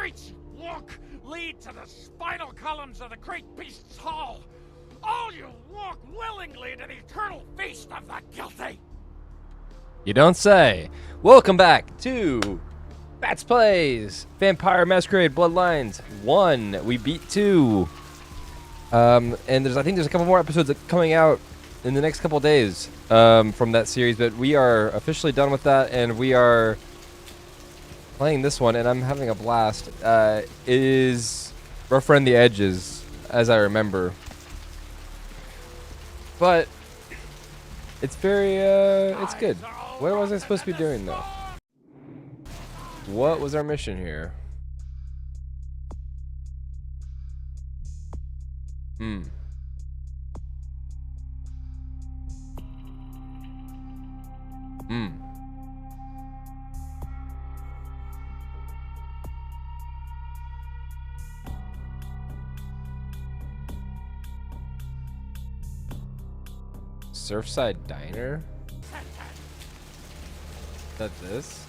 streets you walk lead to the spinal columns of the great beast's hall. All you walk willingly to the eternal feast of the guilty. You don't say. Welcome back to Macbatz Plays Vampire Masquerade Bloodlines 1. We beat 2. And I think there's a couple more episodes coming out in the next couple days from that series, but we are officially done with that, and we are playing this one, and I'm having a blast. It is rough around the edges, as I remember. But it's very, it's good. What was I supposed to be doing, though? What was our mission here? Surfside Diner? Is that this?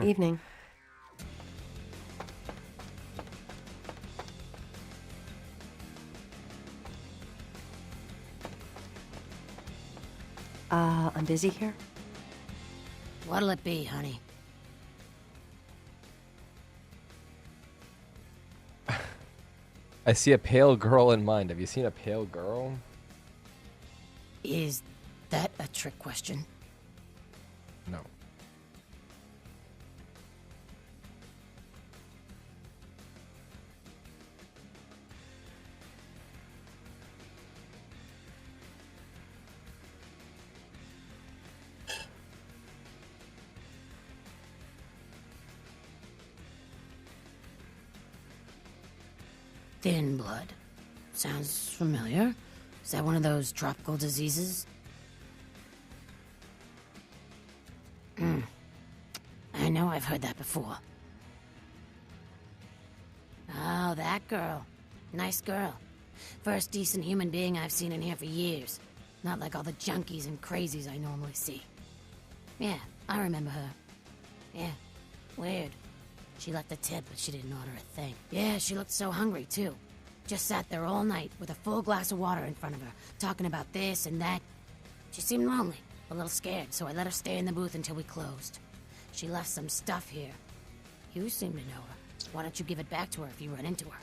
Evening. I'm busy here. What'll it be, honey? I see a pale girl in mind. Have you seen a pale girl? Is that a trick question? No. Thin blood. Sounds familiar. Is that one of those tropical diseases? I know I've heard that before. Oh, that girl. Nice girl. First decent human being I've seen in here for years. Not like all the junkies and crazies I normally see. Yeah, I remember her. Yeah, weird. She left a tip, but she didn't order a thing. Yeah, she looked so hungry, too. Just sat there all night with a full glass of water in front of her, talking about this and that. She seemed lonely, a little scared, so I let her stay in the booth until we closed. She left some stuff here. You seem to know her. Why don't you give it back to her if you run into her?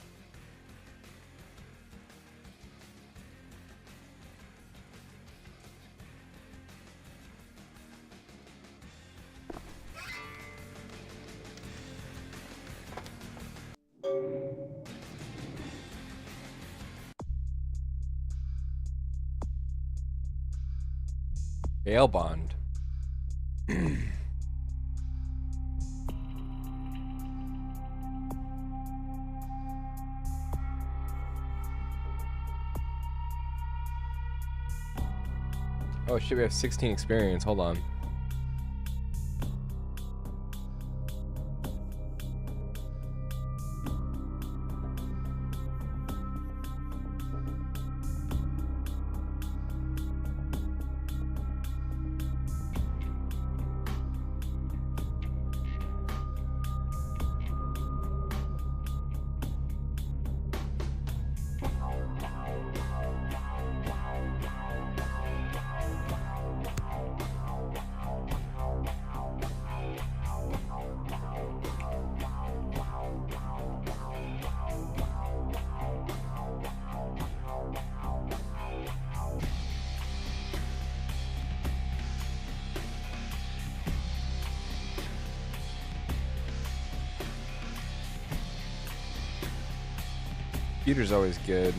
Bail bond. Oh shit, we have 16 experience. Hold on. Computer's always good.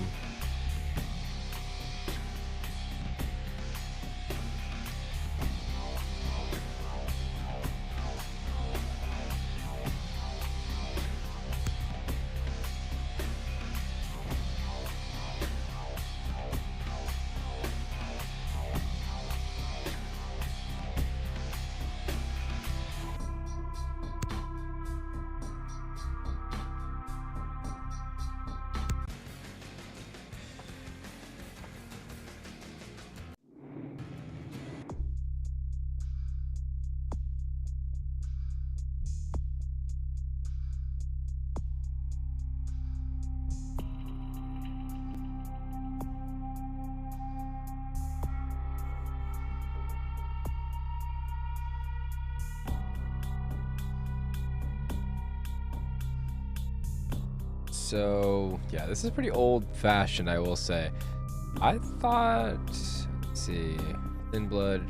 So yeah, this is pretty old-fashioned, I will say. I thought, let's see, Thin Blood.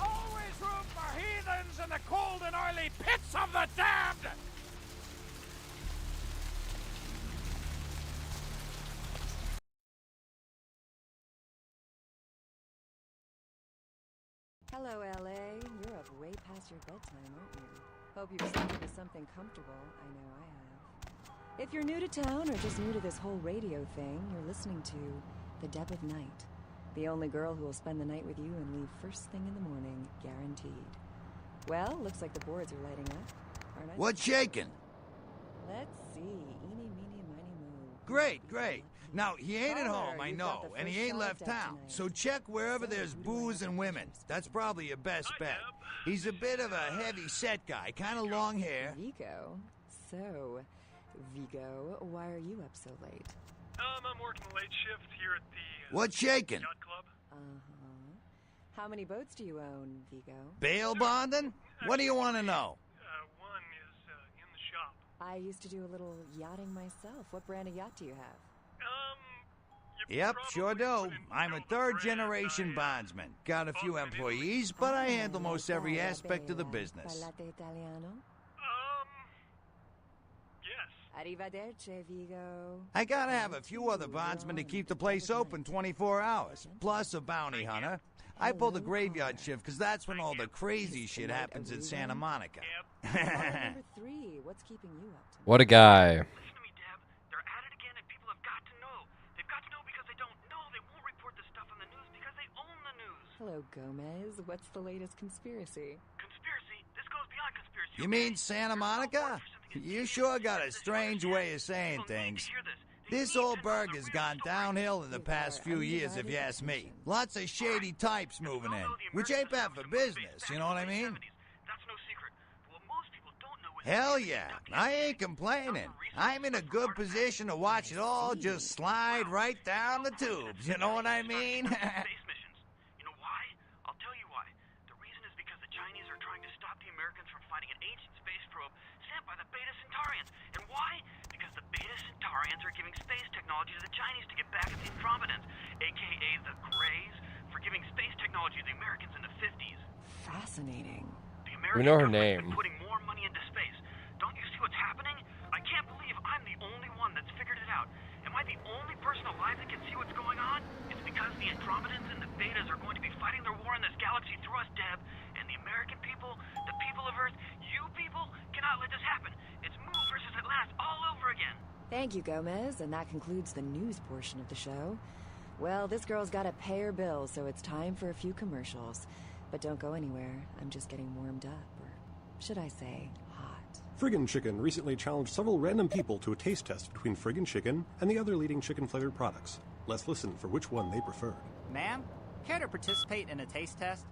Always room for heathens in the cold and oily pits of the damned! Hello, LA. You're up way past your bedtime, aren't you? Hope you've settled into something comfortable. I know I have. If you're new to town or just new to this whole radio thing, you're listening to The Deb of Night. The only girl who will spend the night with you and leave first thing in the morning, guaranteed. Well, looks like the boards are lighting up. Aren't I? What's shaking? Let's see. Eeny, meeny, miny, moe. Great, great. Now, he ain't at Caller, home, I you've know, got the and he first ain't shot left of town. tonight. So check wherever So, there's who do I booze have and to women. choose? That's probably your best bet. He's a bit of a heavy-set guy, kind of long hair. Vigo. So, Vigo, why are you up so late? I'm working the late shift here at the What's shaking? yacht club. Uh-huh. How many boats do you own, Vigo? Bail bonding? What do you want to know? One is in the shop. I used to do a little yachting myself. What brand of yacht do you have? You Yep, sure probably do. wouldn't I'm know a the third-generation brand. bondsman. Got a few bought it in employees, but I handle Ah, most like every that, aspect of the bella. business. Parlate italiano? Yes. Arrivederci, Vigo. I gotta have a few other bondsmen to keep the place open 24 hours, plus a bounty hunter. I pull the graveyard shift because that's when all the crazy shit happens in Santa Monica. Number 3, what's keeping you up tonight? What a guy. Listen to me, Deb. They're at it again, and people have got to know. They've got to know because they don't know. They won't report this stuff on the news because they own the news. Hello, Gomez. What's the latest conspiracy? Conspiracy? This goes beyond conspiracy. You mean Santa Monica? You sure got a strange way of saying things. This old burg has gone downhill in the past few years, if you ask me. Lots of shady types moving in, which ain't bad for business, you know what I mean? That's no secret. But what most people don't know is Hell yeah, I ain't complaining. I'm in a good position to watch it all just slide right down the tubes, you know what I mean? space missions. You know why? I'll tell you why. The reason is because the Chinese are trying to stop the Americans from finding an ancient space probe sent by the Beta Centaurians. And why? Because the Beta Centaurians are giving space technology to the Chinese to get back at the Andromedans, aka the Greys, for giving space technology to the Americans in the 50s. Fascinating. The We know her American government's name. been putting more money into space. Don't you see what's happening? I can't believe I'm the only one that's figured it out. Am I the only person alive that can see what's going on? It's because the Andromedans and the Betas are going to be fighting their war in this galaxy through us, Deb. And the American people, the people of Earth, you people, cannot let this happen. It's Move versus Atlantis all over again. Thank you, Gomez, and that concludes the news portion of the show. Well, this girl's got to pay her bills, so it's time for a few commercials. But don't go anywhere. I'm just getting warmed up, or should I say, hot. Friggin' Chicken recently challenged several random people to a taste test between Friggin' Chicken and the other leading chicken-flavored products. Let's listen for which one they preferred. Ma'am, care to participate in a taste test?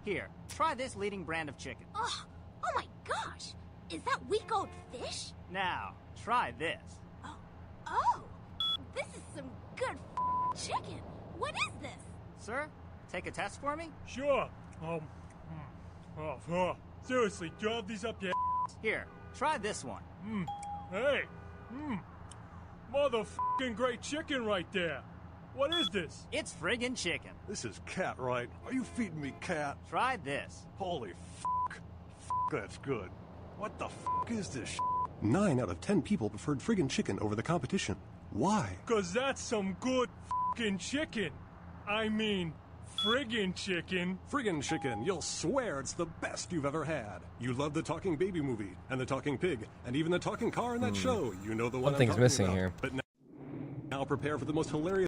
Here, try this leading brand of chicken. Oh my gosh! Is that week old fish? Now, try this. Oh, this is some good chicken. What is this? Sir, take a test for me? Sure. Seriously, do you have these up yet? Here, try this one. Hey. Motherfucking great chicken right there. What is this? It's friggin' chicken. This is cat, right? Are you feeding me cat? Try this. Holy f***. That's good. What the f*** is this sh**? 9 out of 10 people preferred Friggin' Chicken over the competition. Why? Cause that's some good fucking chicken. I mean, friggin' chicken. Friggin' Chicken, you'll swear it's the best you've ever had. You love the talking baby movie, and the talking pig, and even the talking car in that show. You know the one I'm Something's talking missing about. here. But now prepare for the most hilarious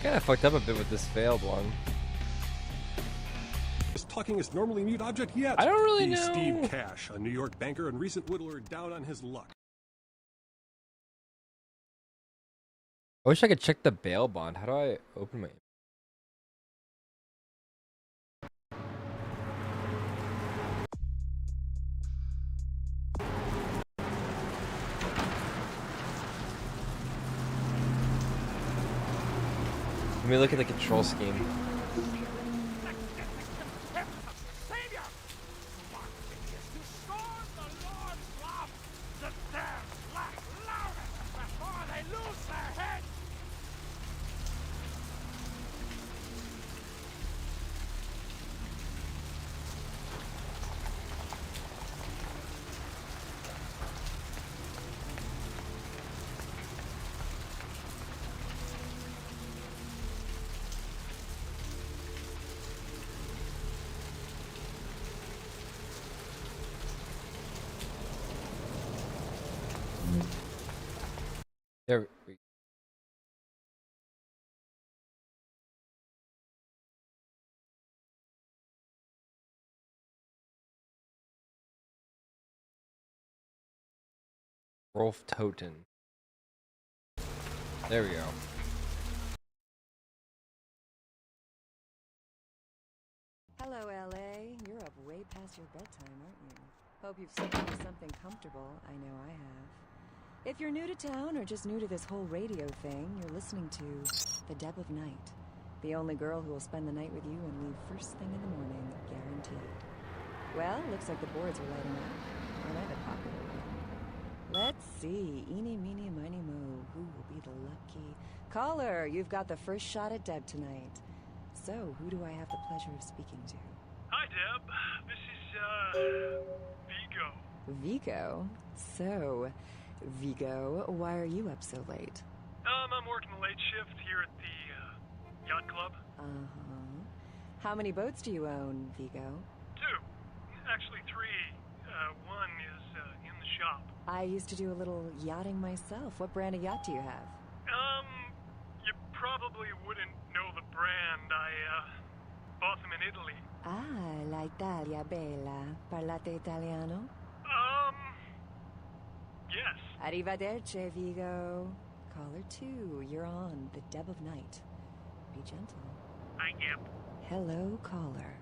Kinda fucked up a bit with this failed one. Is talking his normally mute object yet? I don't really He's know. Steve Cash, a New York banker and recent whittler down on his luck. I wish I could check the bail bond. How do I open my... Let me look at the control scheme. Savior! Mark is to scorn the Lord's love, to dare laugh loudest before they lose their heads. There we... Rolf Toten. There we go. Hello, LA. You're up way past your bedtime, aren't you? Hope you've slept into something comfortable. I know I have. If you're new to town or just new to this whole radio thing, you're listening to The Deb of Night. The only girl who will spend the night with you and leave first thing in the morning, guaranteed. Well, looks like the boards are lighting up. Aren't I the popular one? Let's see. Eeny, meeny, miny, mo. Who will be the lucky... Caller, you've got the first shot at Deb tonight. So, who do I have the pleasure of speaking to? Hi, Deb. This is, Vigo. Vigo? So, Vigo, why are you up so late? I'm working the late shift here at the, yacht club. Uh-huh. How many boats do you own, Vigo? 2. Actually 3. One is, in the shop. I used to do a little yachting myself. What brand of yacht do you have? You probably wouldn't know the brand. I, bought them in Italy. Ah, la Italia bella. Parlate italiano? Yes. Arrivederci, Vigo. Caller 2, you're on The Deb of Night. Be gentle. Hi, Deb. Hello, caller.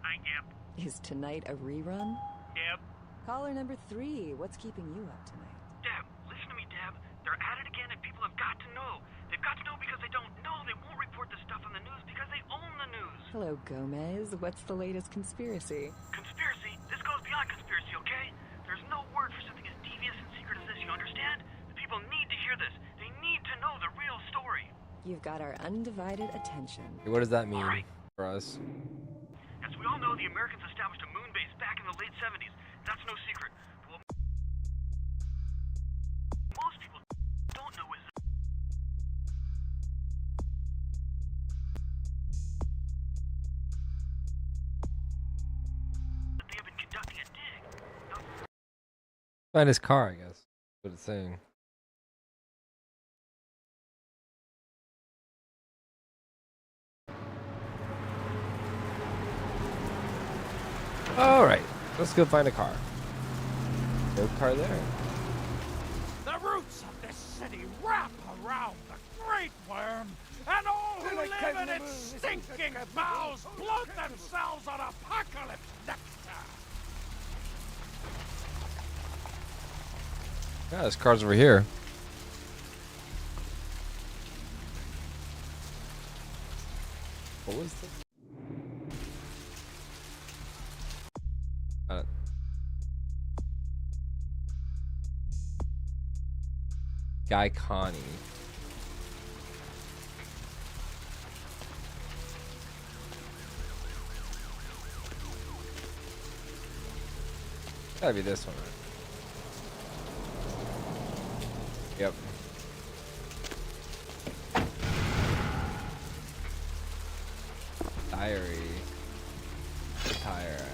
Hi, Deb. Is tonight a rerun? Deb. Caller number 3, what's keeping you up tonight? Deb, listen to me, Deb. They're at it again and people have got to know. They've got to know because they don't know. They won't report the stuff on the news because they own the news. Hello, Gomez. What's the latest conspiracy? Conspiracy? This goes beyond conspiracy, okay? There's no word for something as devious and secret as this, you understand? The people need to hear this. They need to know the real story. You've got our undivided attention. What does that mean Alright. for us? As we all know, the Americans established a moon base back in the late 70s. That's no secret. What most people don't know is that they have been conducting a dig. Find his car, I guess. That's what it's saying. All right, let's go find a car. No car there. The roots of this city wrap around the great worm, and all who live in its stinking bowels bloat themselves on apocalypse nectar. Yeah, this car's over here. What was this? Guy Connie. Gotta be this one, right? Yep. Diary. Tire.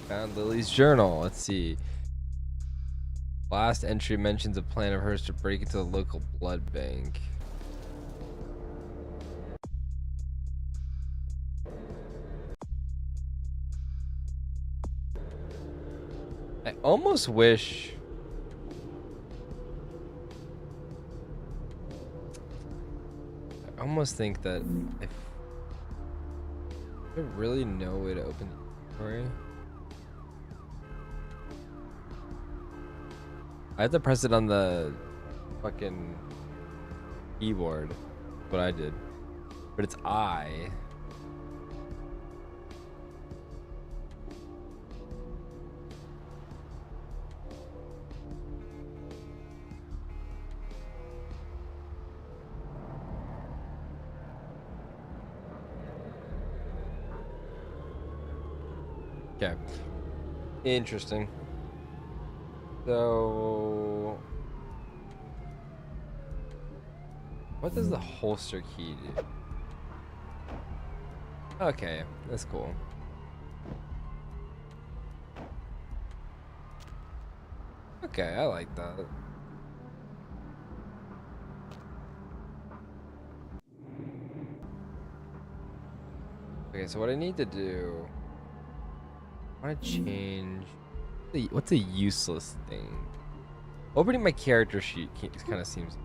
Found Lily's journal. Let's see. Last entry mentions a plan of hers to break into the local blood bank. I almost wish... I almost think that if... I really no way to open the inventory. I had to press it on the fucking keyboard. What I did. But it's I. Okay. Interesting. So, what does the holster key do? Okay, that's cool. Okay, I like that. Okay, so what I need to do, I want to change. What's a useless thing? Opening my character sheet kind of seems.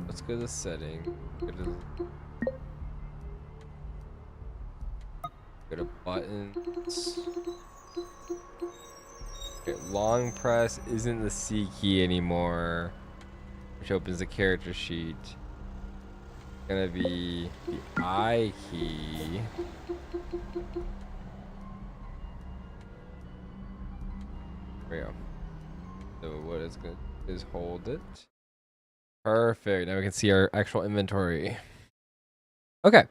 Let's go to the setting. Go to buttons. Okay, long press isn't the C key anymore, which opens the character sheet. It's gonna be the I key. There we go. So what it's gonna do is hold it. Perfect. Now we can see our actual inventory. Okay.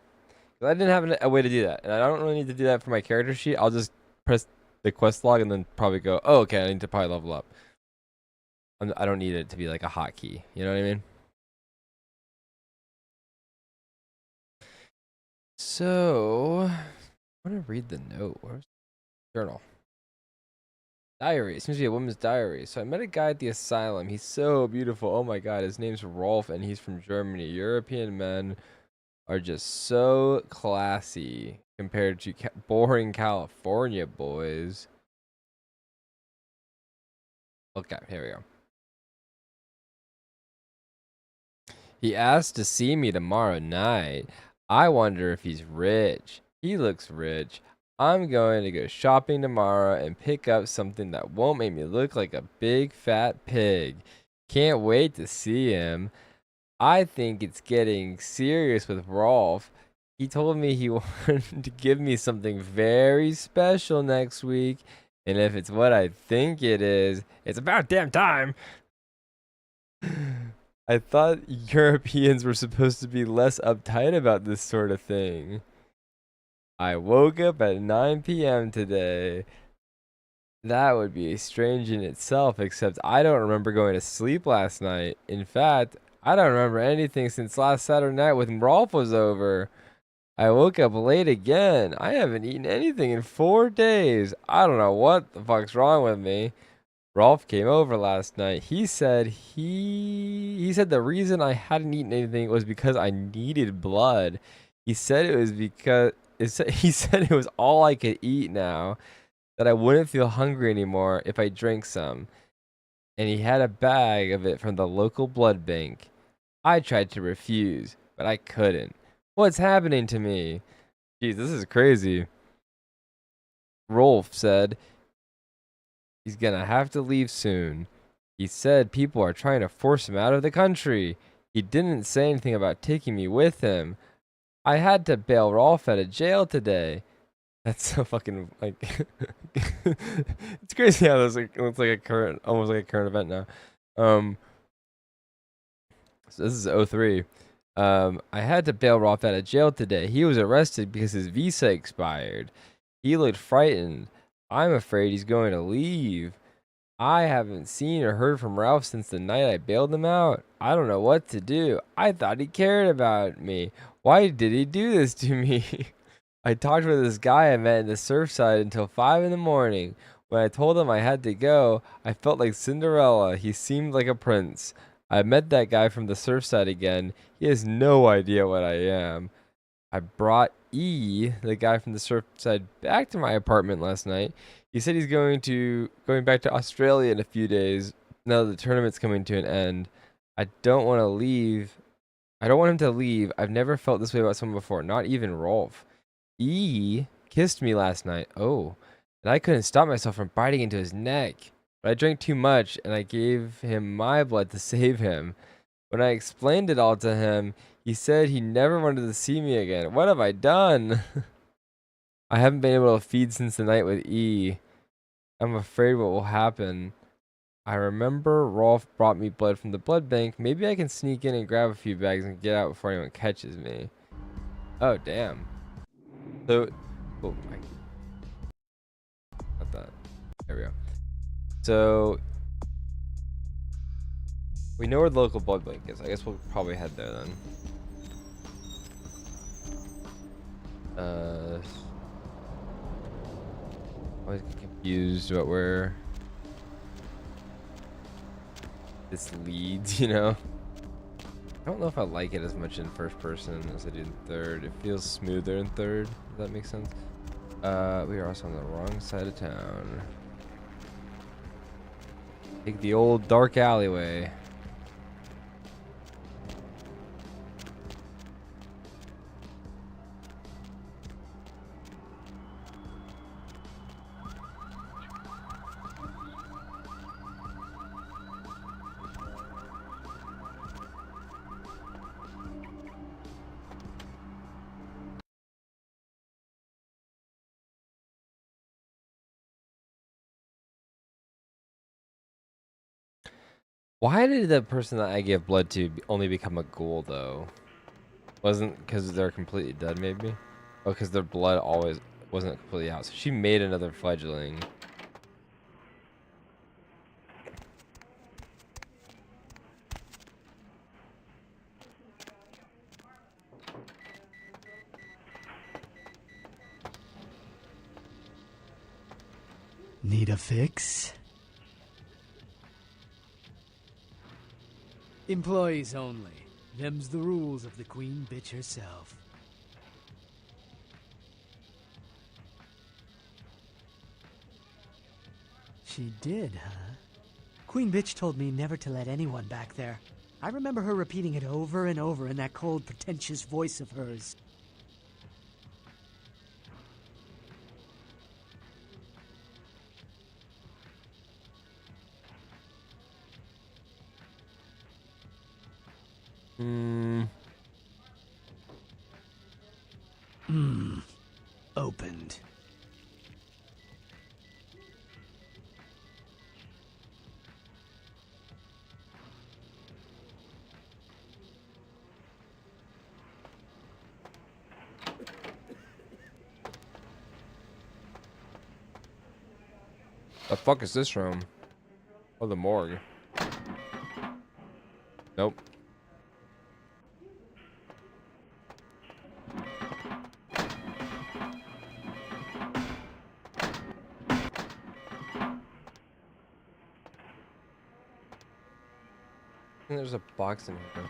I didn't have a way to do that, and I don't really need to do that for my character sheet. I'll just press the quest log and then probably go, oh, okay, I need to probably level up. I don't need it to be like a hotkey. You know what I mean? So, I want to read the note. Where's the journal? Diary. It seems to be a woman's diary. So I met a guy at the asylum. He's so beautiful. Oh my god. His name's Rolf and he's from Germany. European men are just so classy compared to boring California boys. Okay, here we go. He asked to see me tomorrow night. I wonder if he's rich. He looks rich. I'm going to go shopping tomorrow and pick up something that won't make me look like a big fat pig. Can't wait to see him. I think it's getting serious with Rolf. He told me he wanted to give me something very special next week. And if it's what I think it is, it's about damn time. I thought Europeans were supposed to be less uptight about this sort of thing. I woke up at 9 p.m. today. That would be strange in itself, except I don't remember going to sleep last night. In fact, I don't remember anything since last Saturday night when Rolf was over. I woke up late again. I haven't eaten anything in 4 days. I don't know what the fuck's wrong with me. Rolf came over last night. He said the reason I hadn't eaten anything was because I needed blood. He said it was because he said it was all I could eat now, that I wouldn't feel hungry anymore if I drank some. And he had a bag of it from the local blood bank. I tried to refuse, but I couldn't. What's happening to me? Jeez, this is crazy. Rolf said he's gonna have to leave soon. He said people are trying to force him out of the country. He didn't say anything about taking me with him. I had to bail Rolf out of jail today. That's so fucking like it's crazy how this looks like a current, almost like a current event now. So this is 03. I had to bail Rolf out of jail today. He was arrested because his visa expired. He looked frightened. I'm afraid he's going to leave. I haven't seen or heard from Ralph since the night I bailed him out. I don't know what to do. I thought he cared about me. Why did he do this to me? I talked with this guy I met in the Surfside until 5 in the morning. When I told him I had to go, I felt like Cinderella. He seemed like a prince. I met that guy from the surf side again. He has no idea what I am. I brought E, the guy from the surf side, back to my apartment last night. He said he's going back to Australia in a few days. Now that the tournament's coming to an end. I don't want to leave. I don't want him to leave. I've never felt this way about someone before, not even Rolf. E kissed me last night. Oh, and I couldn't stop myself from biting into his neck. But I drank too much, and I gave him my blood to save him. When I explained it all to him, he said he never wanted to see me again. What have I done? I haven't been able to feed since the night with E. I'm afraid what will happen. I remember Rolf brought me blood from the blood bank. Maybe I can sneak in and grab a few bags and get out before anyone catches me. Oh, damn. So, oh, not that. There we go. So, we know where the local blood bank is. I guess we'll probably head there then. Always get confused about where this leads, you know? I don't know if I like it as much in first person as I do in third. It feels smoother in third, if that makes sense. We are also on the wrong side of town. Take the old dark alleyway. Why did the person that I gave blood to only become a ghoul, though? Wasn't because they're completely dead, maybe? Oh, because their blood always wasn't completely out. So she made another fledgling. Need a fix? Employees only. Them's the rules of the queen bitch herself. She did, huh? Queen bitch told me never to let anyone back there. I remember her repeating it over and over in that cold, pretentious voice of hers. Opened. The fuck is this room? Oh, the morgue. Nope. There's a box in here.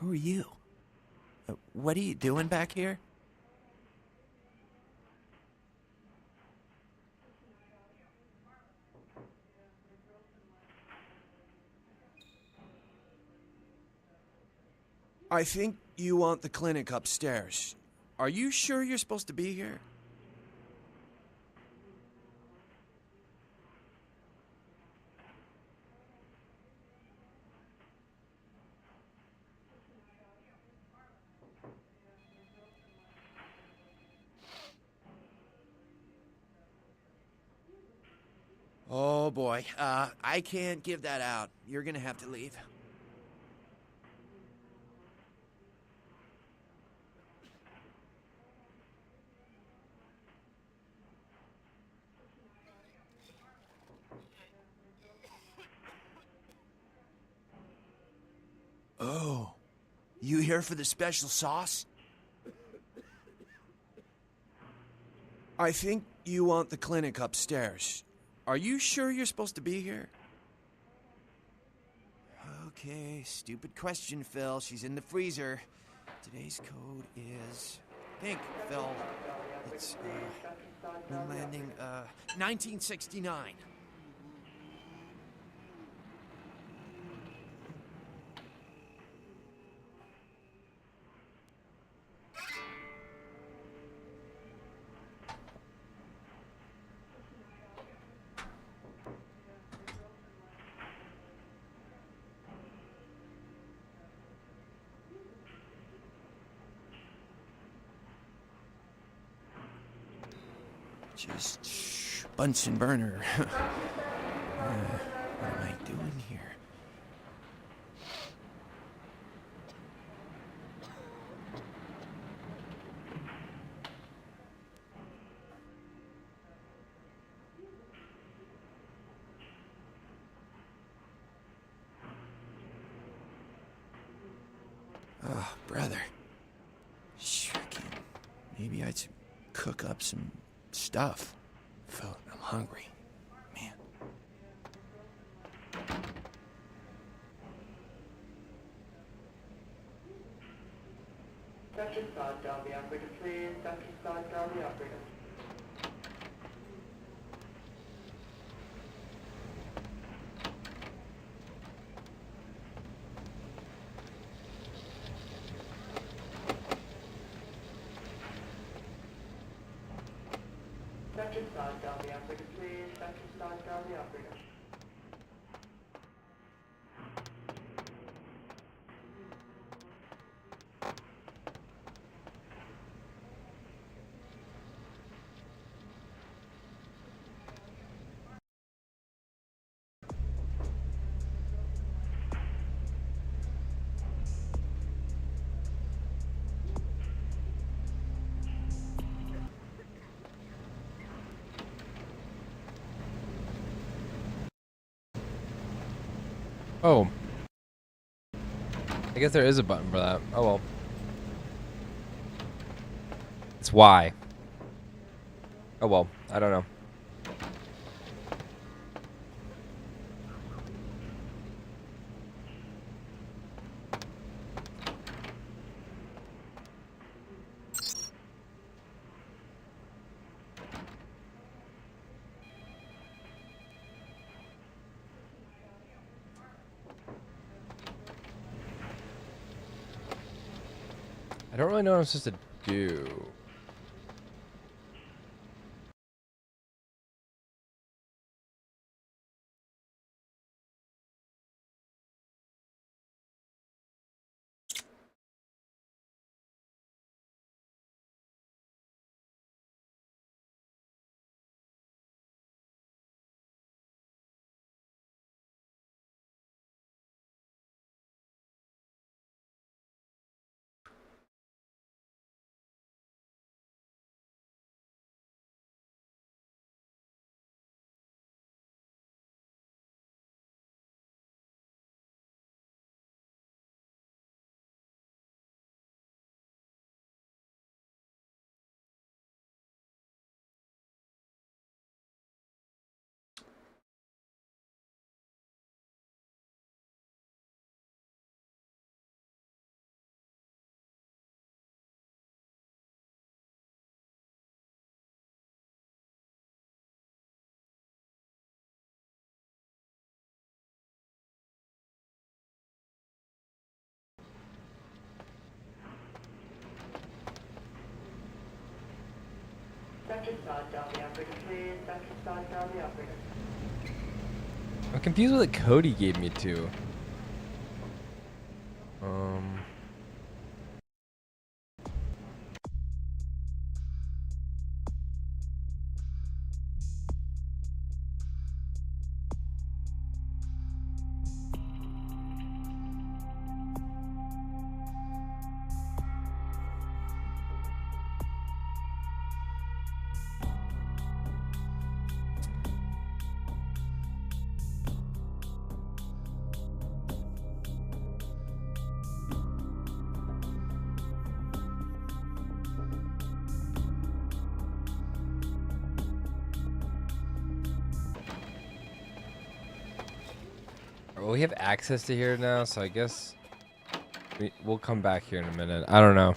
Who are you? What are you doing back here? I think you want the clinic upstairs. Are you sure you're supposed to be here? Oh boy, I can't give that out. You're gonna have to leave. Oh, you here for the special sauce? I think you want the clinic upstairs. Are you sure you're supposed to be here? Okay, stupid question, Phil. She's in the freezer. Today's code is... Think, Phil. It's, moon landing, 1969. Just Bunsen burner. What am I doing here? Oh, brother. Shrieking. Maybe I should cook up some stuff. Phil, I'm hungry. Man. Dr. Scott, dial the operator, please. Dr. Scott, dial the operator. Dr. Scott, dial the operator, please. Dr. Scott, dial the operator. Oh. I guess there is a button for that. Oh well. It's Y. Oh well. I don't know. I don't really know what I'm supposed to do. Second start down the operator, please. Second start down the operator. I'm confused with what Cody gave me to. Well, we have access to here now, so I guess we'll come back here in a minute. I don't know.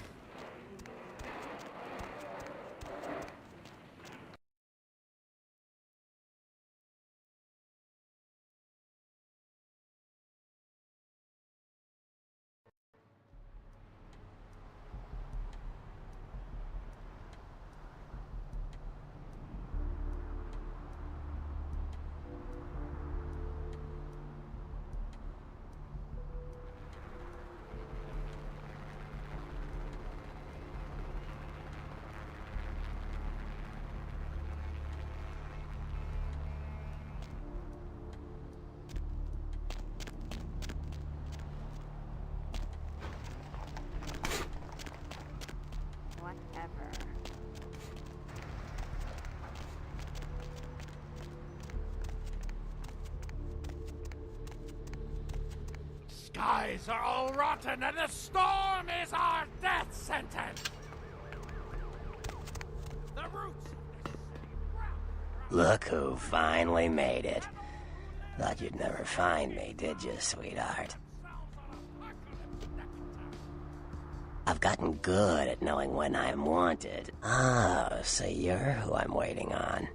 Skies are all rotten and the storm is our death sentence! The roots of this city wrap Look who finally made it. Thought you'd never find me, did you, sweetheart? I've gotten good at knowing when I'm wanted. Oh, so you're who I'm waiting on.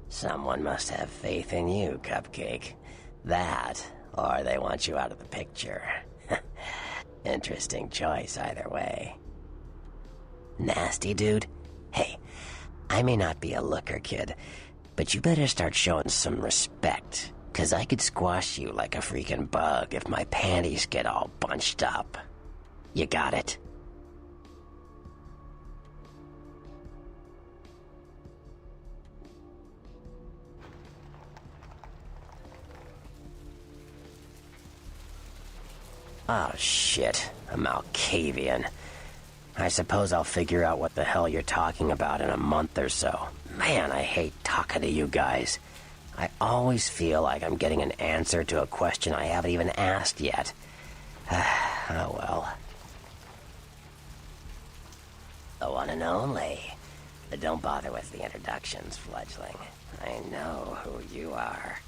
Someone must have faith in you, Cupcake. That, or they want you out of the picture. Interesting choice either way. Nasty dude? Hey, I may not be a looker, kid, but you better start showing some respect, 'cause I could squash you like a freaking bug if my panties get all bunched up. You got it? Oh shit, a Malkavian. I suppose I'll figure out what the hell you're talking about in a month or so. Man, I hate talking to you guys. I always feel like I'm getting an answer to a question I haven't even asked yet. Oh well. The one and only. But don't bother with the introductions, fledgling. I know who you are.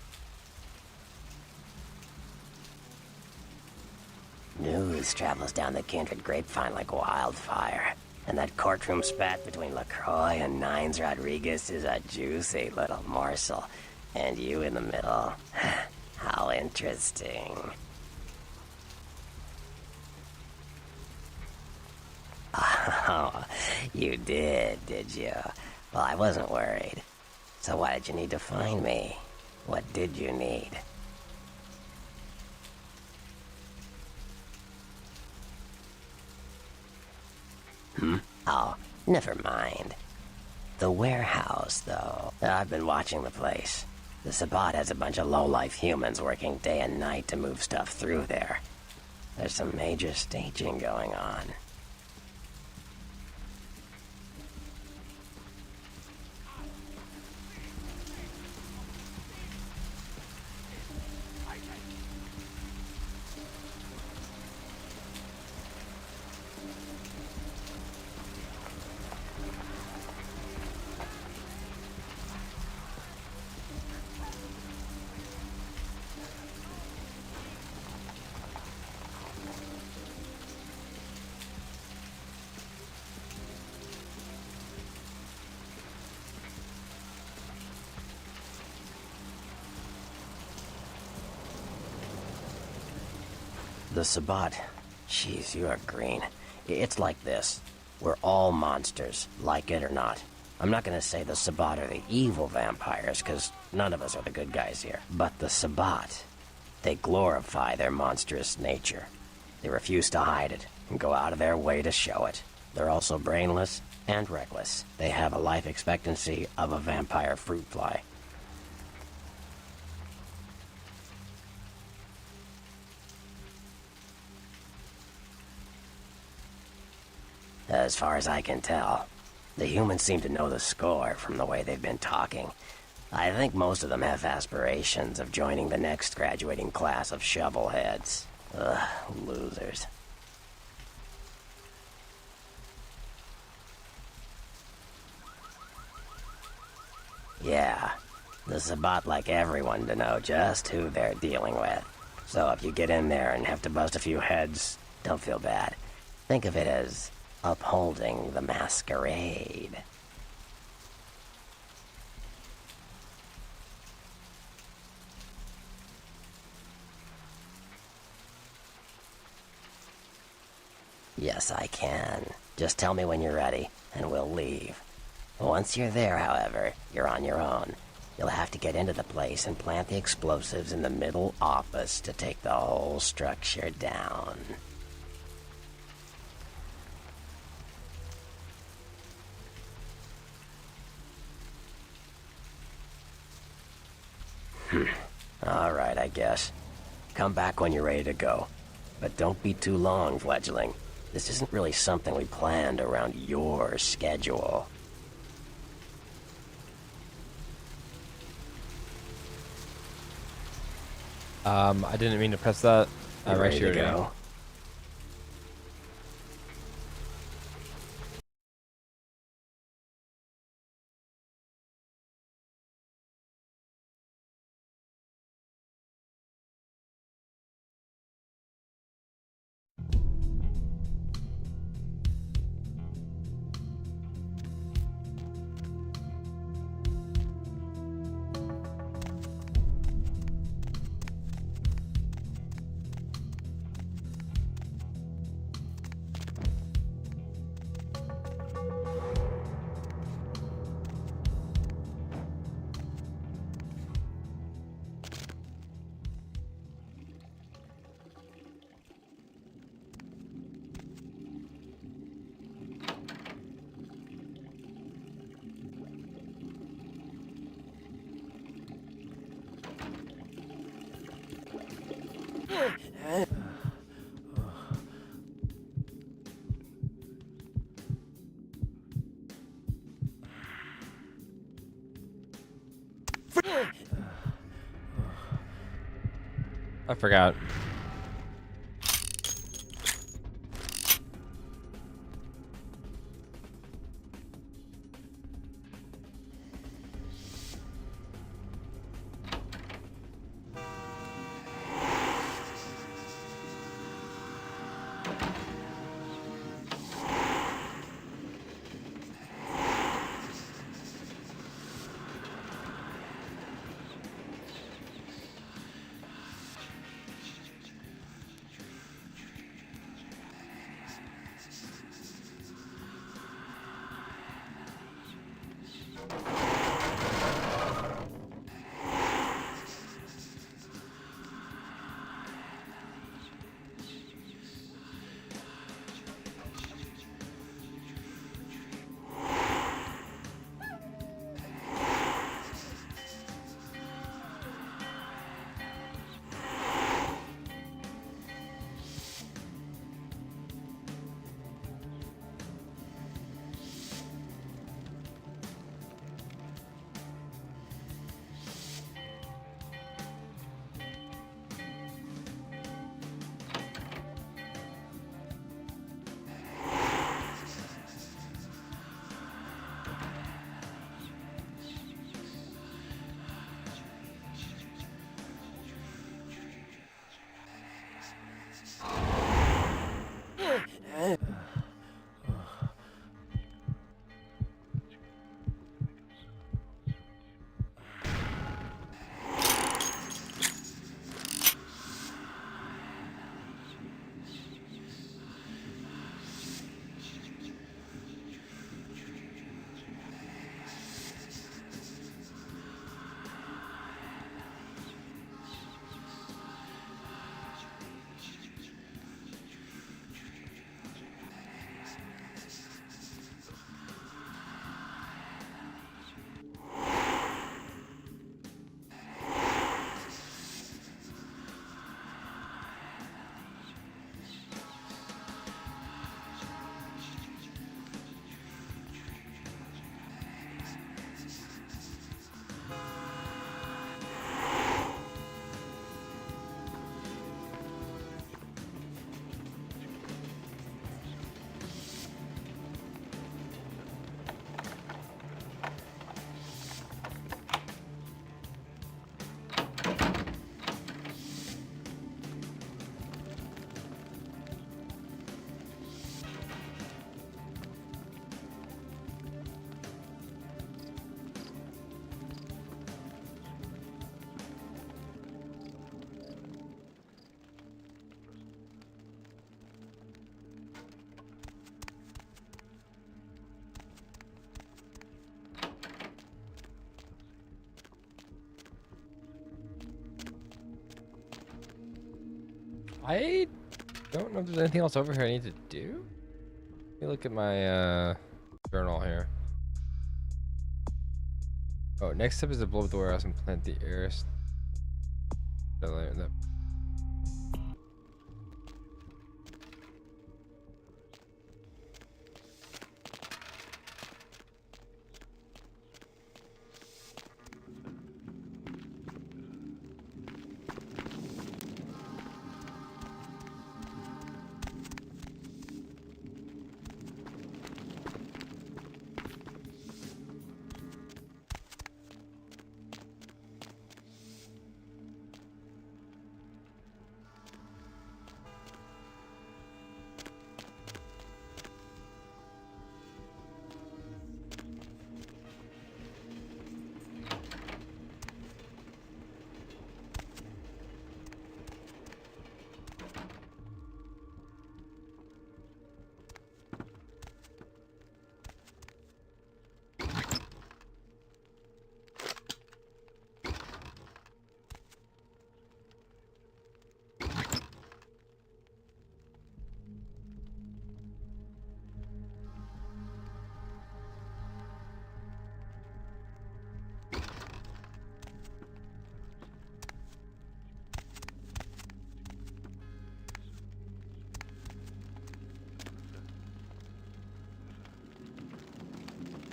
News travels down the kindred grapevine like wildfire. And that courtroom spat between LaCroix and Nines Rodriguez is a juicy little morsel. And you in the middle. How interesting. Oh, you did you? Well, I wasn't worried. So why did you need to find me? What did you need? Oh, never mind. The warehouse, though. I've been watching the place. The Sabbat has a bunch of low-life humans working day and night to move stuff through there. There's some major staging going on. The Sabbat. Jeez, you are green. It's like this. We're all monsters, like it or not. I'm not gonna say the Sabbat are the evil vampires, because none of us are the good guys here. But the Sabbat, they glorify their monstrous nature. They refuse to hide it, and go out of their way to show it. They're also brainless and reckless. They have a life expectancy of a vampire fruit fly. As far as I can tell, the humans seem to know the score from the way they've been talking. I think most of them have aspirations of joining the next graduating class of shovelheads. Ugh, losers. Yeah, the Sabbat like everyone to know just who they're dealing with. So if you get in there and have to bust a few heads, don't feel bad. Think of it as upholding the masquerade. Yes, I can. Just tell me when you're ready, and we'll leave. Once you're there, however, you're on your own. You'll have to get into the place and plant the explosives in the middle office to take the whole structure down. Alright, I guess. Come back when you're ready to go. But don't be too long, fledgling. This isn't really something we planned around your schedule. I didn't mean to press that. You ready to go? I forgot. I don't know if there's anything else over here I need to do. Let me look at my journal here. Oh, next step is to blow up the warehouse and plant the air.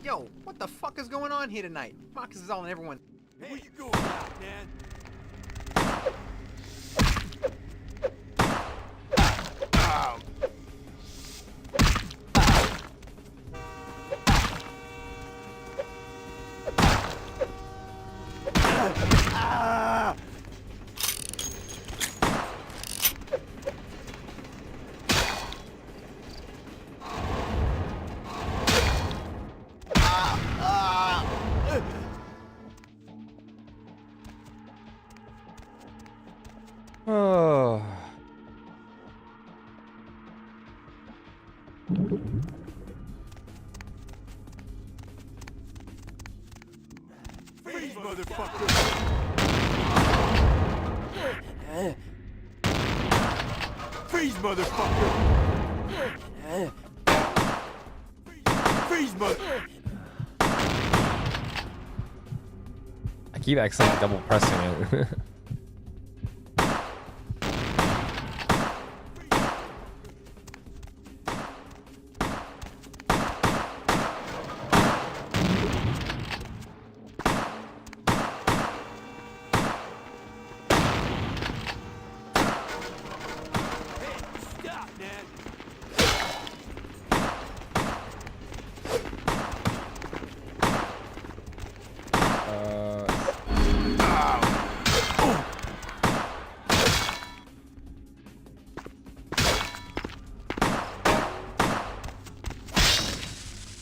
Yo, what the fuck is going on here tonight? Marcus is all in everyone. Hey, where you going out, man? Oh. Freeze, motherfucker! Freeze, motherfucker! Freeze, mother... I keep accidentally double pressing it.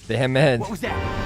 Damn man. What was that?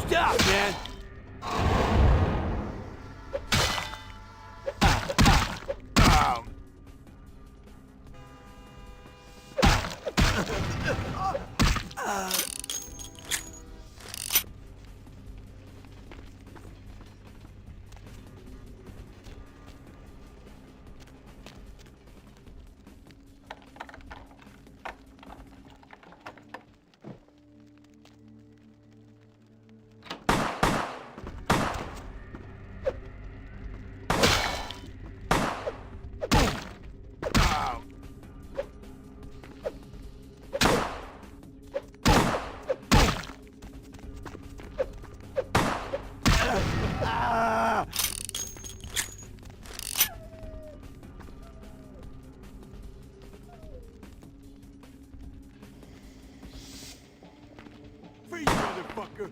stop, man! Freeze, motherfucker!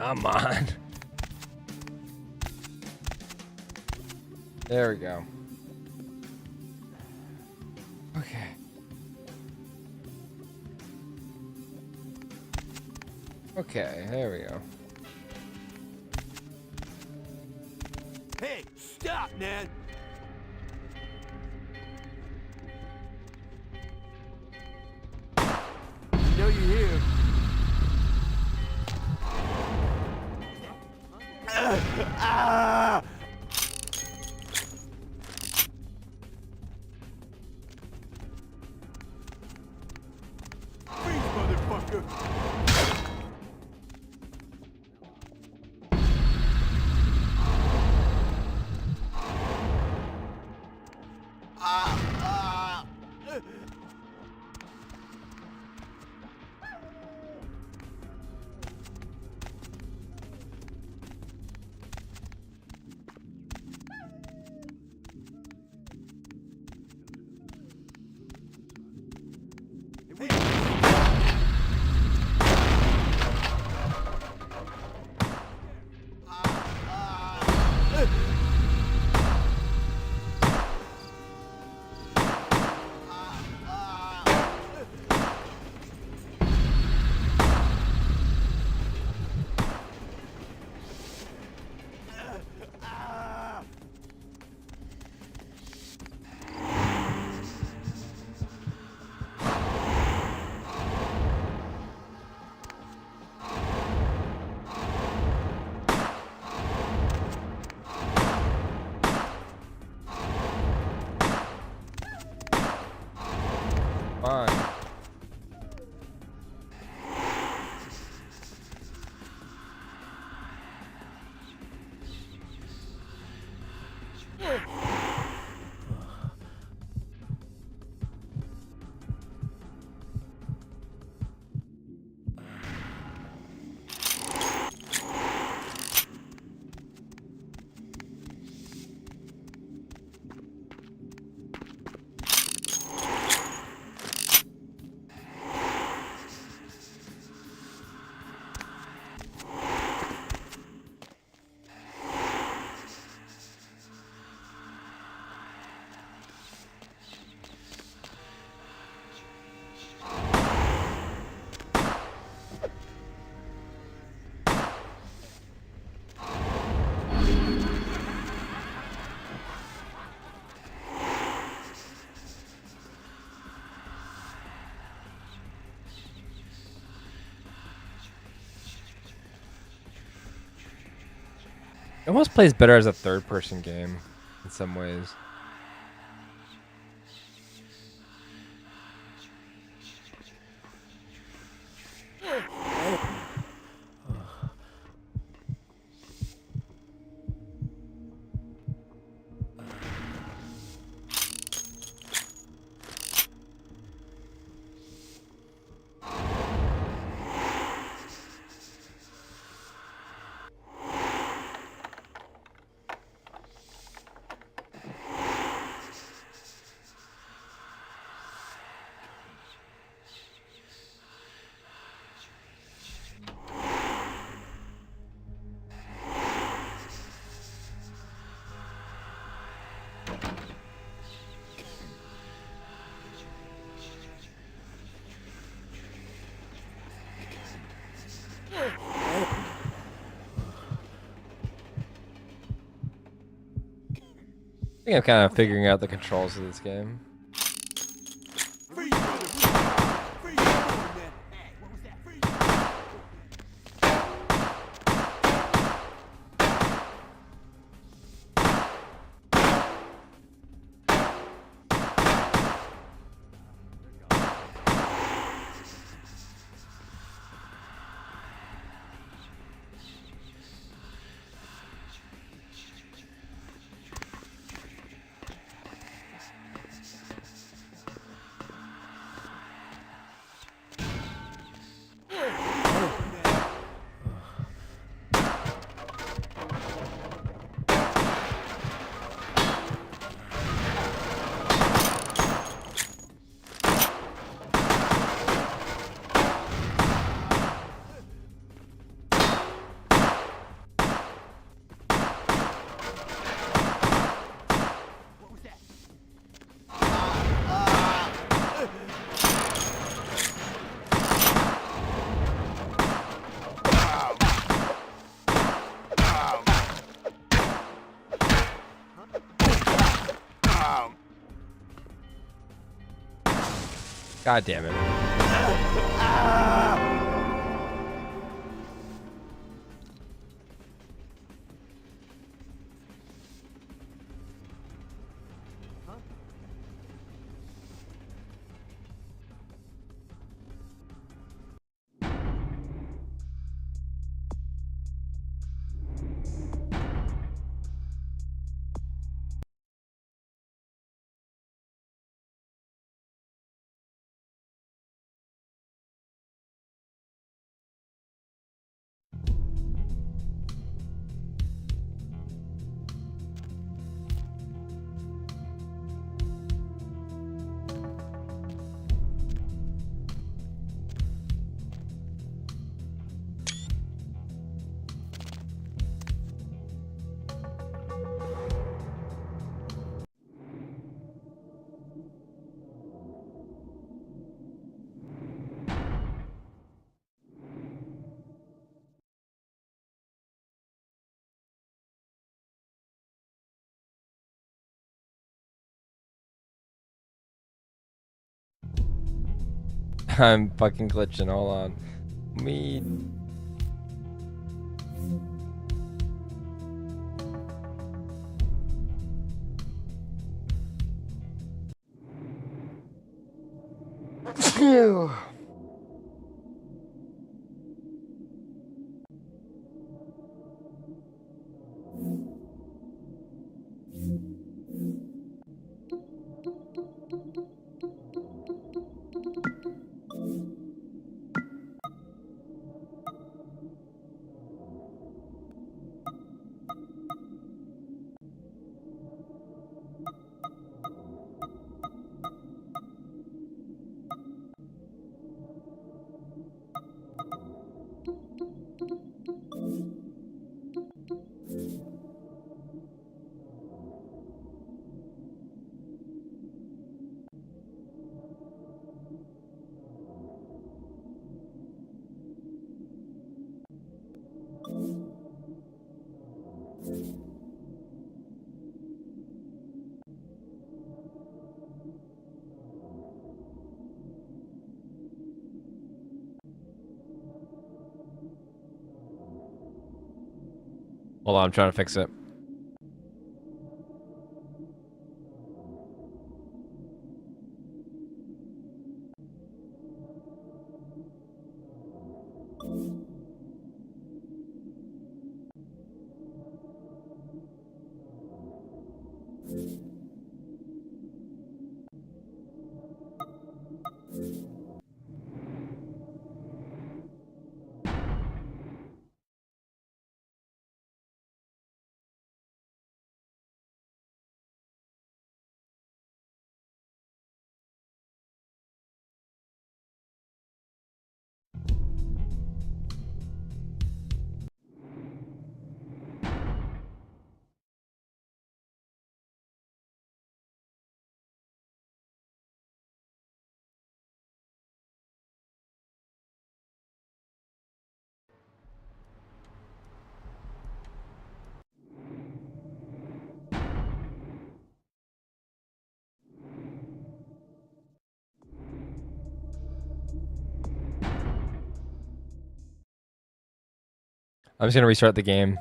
Come on. There we go. Okay. Okay, there we go. Hey, stop, man! You know you're here. Freeze, motherfucker! almost plays better as a third-person game in some ways. I think I'm kind of figuring out the controls of this game. God damn it. I'm fucking glitching, hold on. Me. Phew. Hold on, I'm trying to fix it. I'm just gonna restart the game.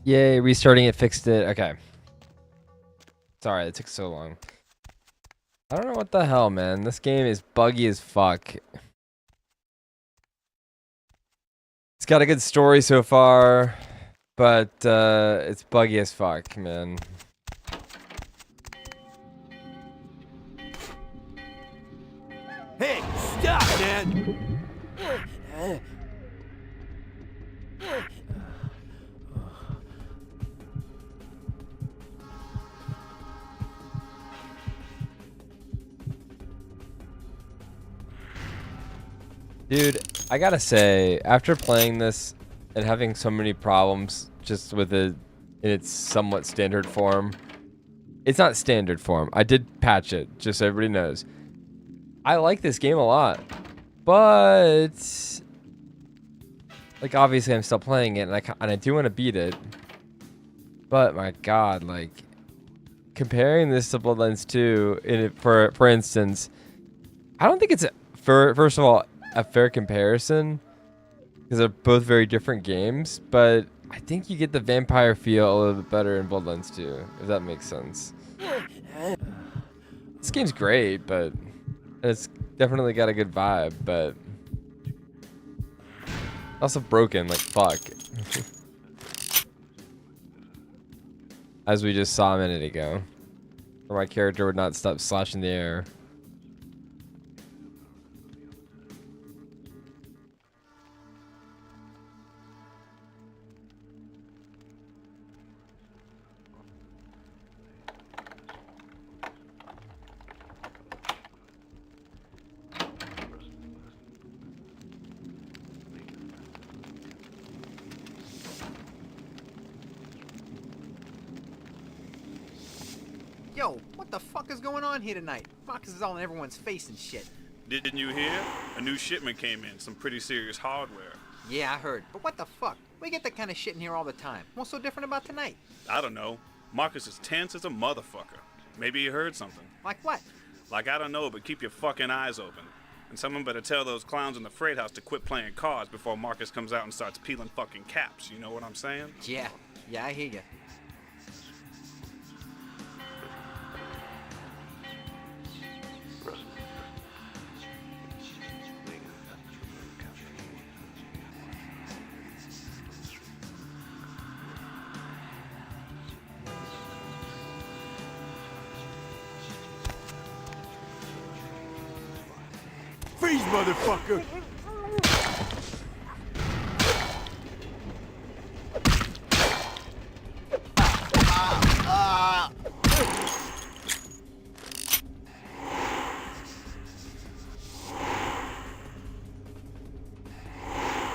Yay, restarting it fixed it. Okay. Sorry, it took so long. I don't know what the hell, man. This game is buggy as fuck. It's got a good story so far, but it's buggy as fuck, man. Hey, stop! Dude, I gotta say, after playing this and having so many problems just with it in its somewhat standard form, it's not standard form. I did patch it, just so everybody knows. I like this game a lot, but like obviously I'm still playing it, and I do want to beat it. But my God, like comparing this to Bloodlines 2, for instance, I don't think it's first of all a fair comparison because they're both very different games. But I think you get the vampire feel a little bit better in Bloodlines 2, if that makes sense. This game's great, but it's definitely got a good vibe, but also broken like fuck. As we just saw a minute ago, where my character would not stop slashing the air. Yo, what the fuck is going on here tonight? Marcus is all in everyone's face and shit. Didn't you hear? A new shipment came in, some pretty serious hardware. Yeah, I heard. But what the fuck? We get that kind of shit in here all the time. What's so different about tonight? I don't know. Marcus is tense as a motherfucker. Maybe he heard something. Like what? Like, I don't know, but keep your fucking eyes open. And someone better tell those clowns in the freight house to quit playing cards before Marcus comes out and starts peeling fucking caps. You know what I'm saying? Yeah, I hear ya. Freeze, motherfucker!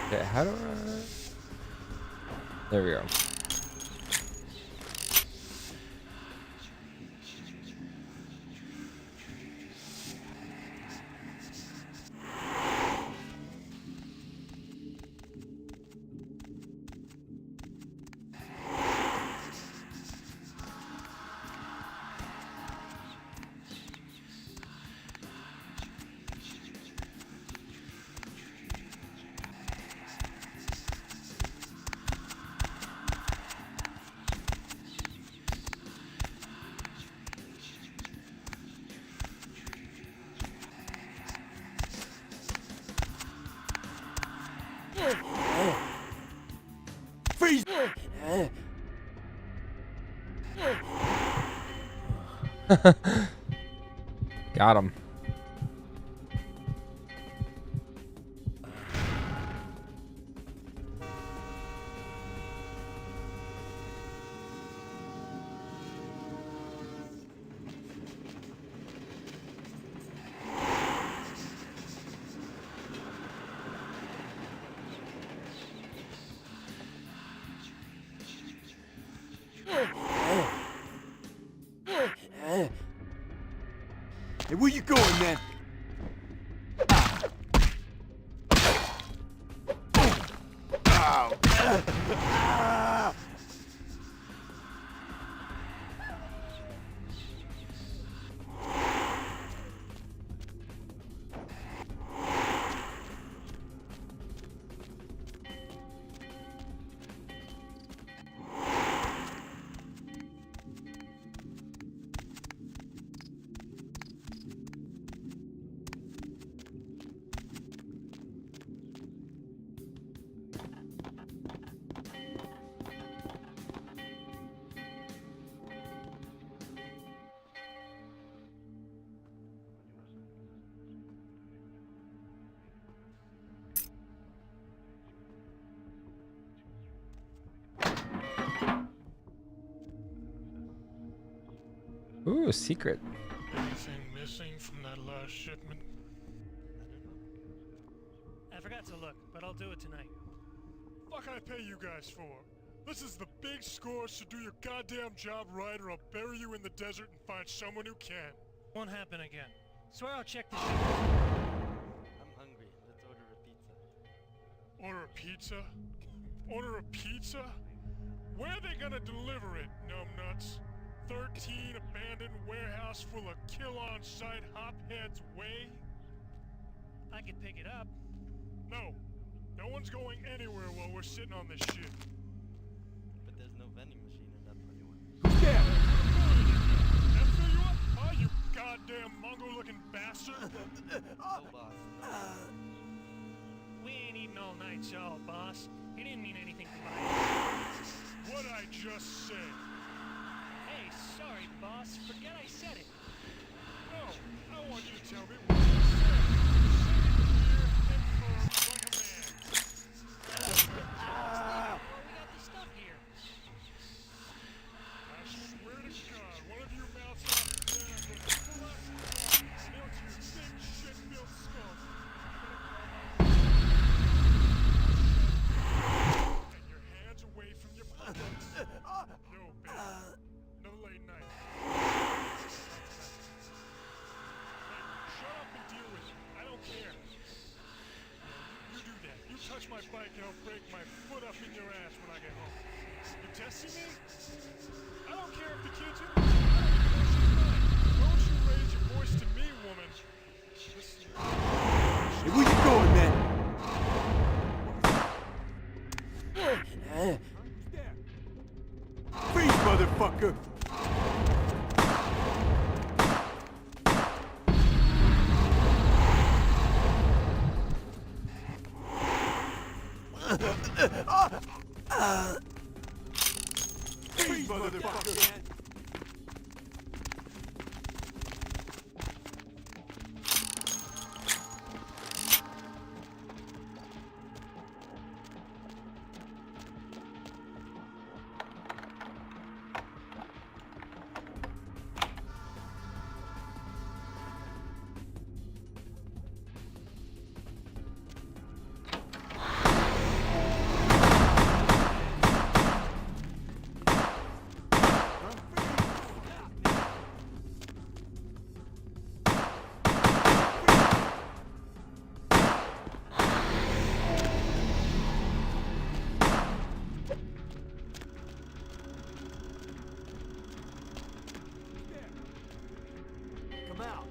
Okay, how do I... There we go. Freeze! Got him. Hey, where you going, man? Ow. Ooh, secret. Anything missing from that last shipment? forgot to look, but I'll do it tonight. Fuck I pay you guys for? This is the big score, so do your goddamn job right or I'll bury you in the desert and find someone who can. Won't happen again. Swear I'll check this shit. I'm hungry. Let's order a pizza. Order a pizza? Order a pizza? Where are they gonna deliver it, numbnuts? 13 abandoned warehouse full of kill-on-site hopheads way? I could pick it up. No. No one's going anywhere while we're sitting on this shit. But there's no vending machine in that funny one. Who's there? That fill you up? Oh, you goddamn Mongo-looking bastard! Oh, boss. We ain't eating all night, y'all, boss. He didn't mean anything by it. What'd I just say? Hey, sorry, boss. Forget I said it. No, I want you to tell me what you said. We got the stuff here. I swear to God, one of you mouths off the ground with a full ass nailed to your big shit-built skull. And your hands away from your pockets. No, baby. No late night. Hey, shut up and deal with it. I don't care. You do that. You touch my bike and I'll break my foot up in your ass when I get home. You testing me? I don't care if the kid's in. Don't you raise your voice to me, woman. Listen. Hey, where you going, man? Freeze, motherfucker! Freeze, motherfucker! Come out.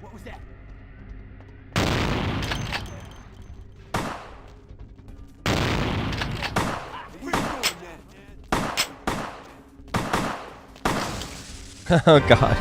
What was that? Where you going, man? Oh god.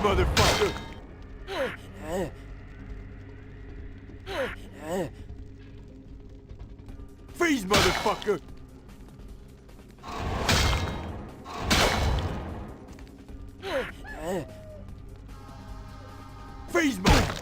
motherfucker! Freeze, motherfucker! Freeze, motherfucker!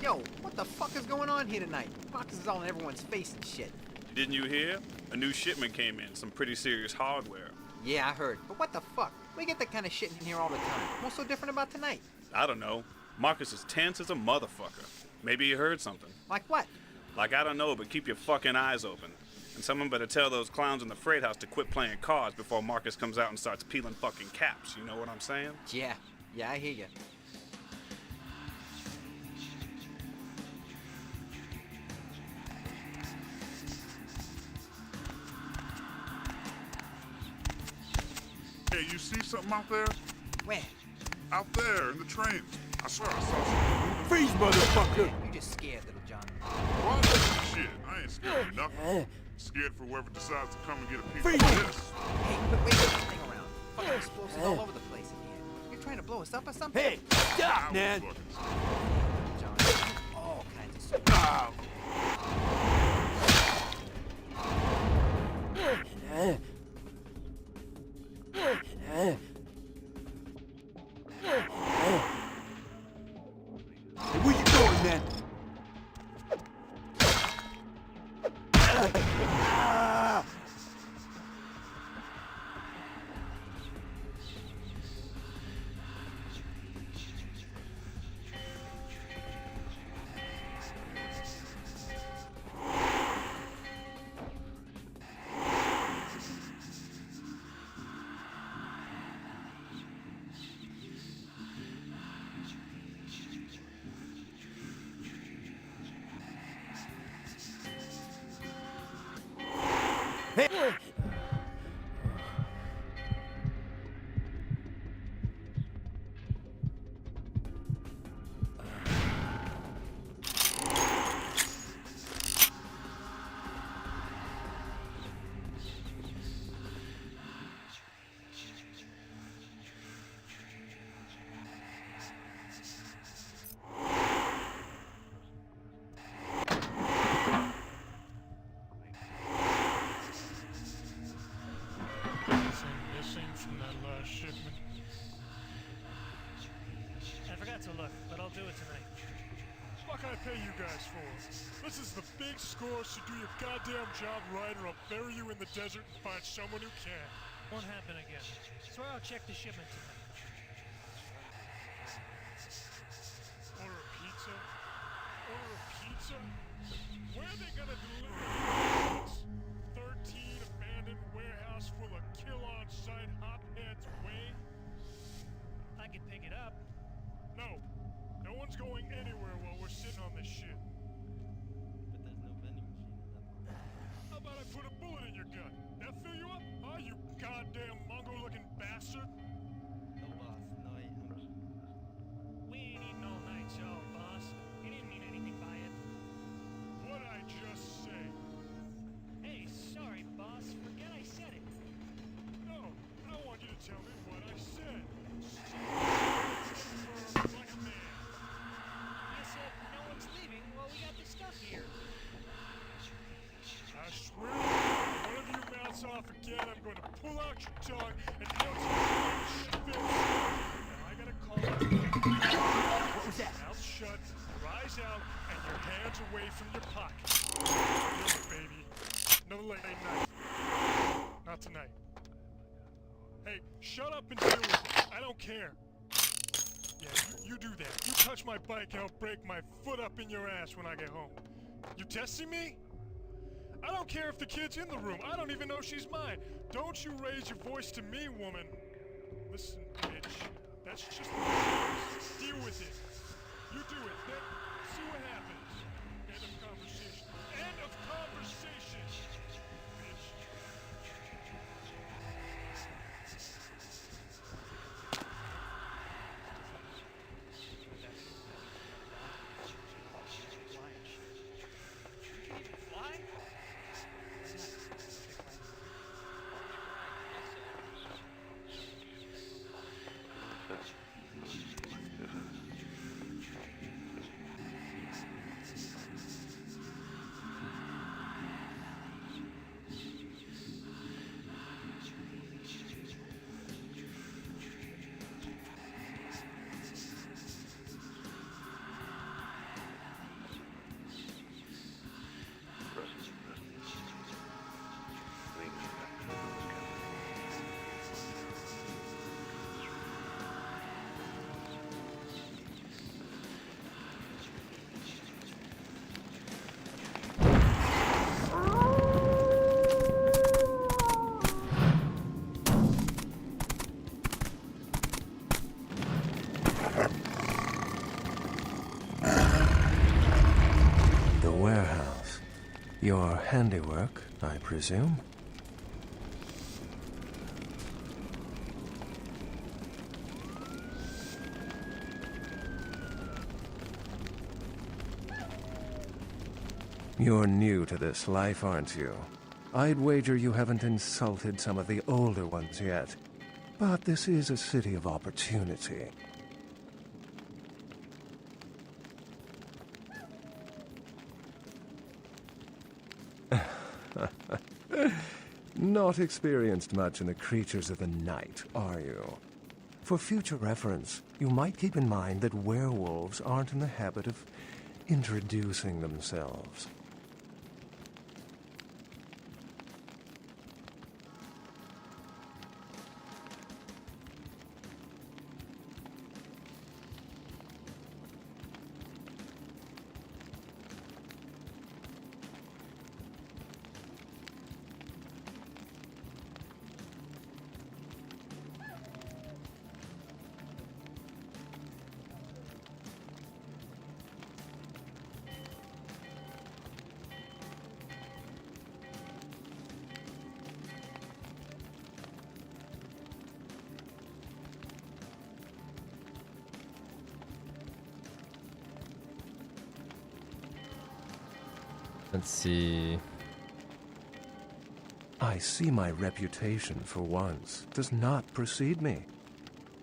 Yo, what the fuck is going on here tonight? Marcus is all in everyone's face and shit. Didn't you hear? A new shipment came in, some pretty serious hardware. Yeah, I heard. But what the fuck? We get that kind of shit in here all the time. What's so different about tonight? I don't know. Marcus is tense as a motherfucker. Maybe he heard something. Like what? Like, I don't know, but keep your fucking eyes open. And someone better tell those clowns in the freight house to quit playing cards before Marcus comes out and starts peeling fucking caps. You know what I'm saying? Yeah, I hear ya. Hey, you see something out there? Where? Out there, in the train. I swear I saw something. Freeze, motherfucker! You just scared, little John. What? Shit, I ain't scared of nothing. Scared for whoever decides to come and get a piece Freeze! of this. Hey, quit waving that thing around. Fucking explosives all over the place in here. You're trying to blow us up or something? Hey, stop, man! John, all kinds of stuff. Hey, where you going, man? From that last shipment. I forgot to look, but I'll do it tonight. What can I pay you guys for? This is the big score, so do your goddamn job right or I'll bury you in the desert and find someone who can. Won't happen again. Swear I'll check the shipment tonight. Order a pizza? Order a pizza? Where are they gonna deliver this? 13 abandoned warehouse full of kill-on-site hopheads way? I can pick it up. No. No one's going anywhere while we're sitting on this shit. But there's no vending machine in that one. How about I put a bullet in your gut? That fill you up? Huh, you goddamn Mongo-looking bastard? No, boss. No, I ain't hungry. We ain't eating all night, so, boss. You didn't mean anything by it. What'd I just say? Hey, sorry, boss. Forget I said it. No, I want you to tell me what I said. Like a man. You said no one's leaving while we got this stuff here. I swear, if one of you mouths off again, I'm going to pull out your tongue and nail to your shit face. Now I gotta call it. What was that? Mouth shut, your eyes out, and your hands away from your pocket. Do it, baby. Another late night. Not tonight. Hey, shut up and deal with it. I don't care. Yeah, you do that. You touch my bike and I'll break my foot up in your ass when I get home. You testing me? I don't care if the kid's in the room. I don't even know she's mine. Don't you raise your voice to me, woman. Listen, bitch. That's just the way it is. Deal with it. You do it. Then see what happens. End of conversation. End of conversation. Bitch. Warehouse. Your handiwork, I presume? You're new to this life, aren't you? I'd wager you haven't insulted some of the older ones yet. But this is a city of opportunity. Not experienced much in the creatures of the night, are you? For future reference, you might keep in mind that werewolves aren't in the habit of introducing themselves. Let's see. I see my reputation, for once, does not precede me.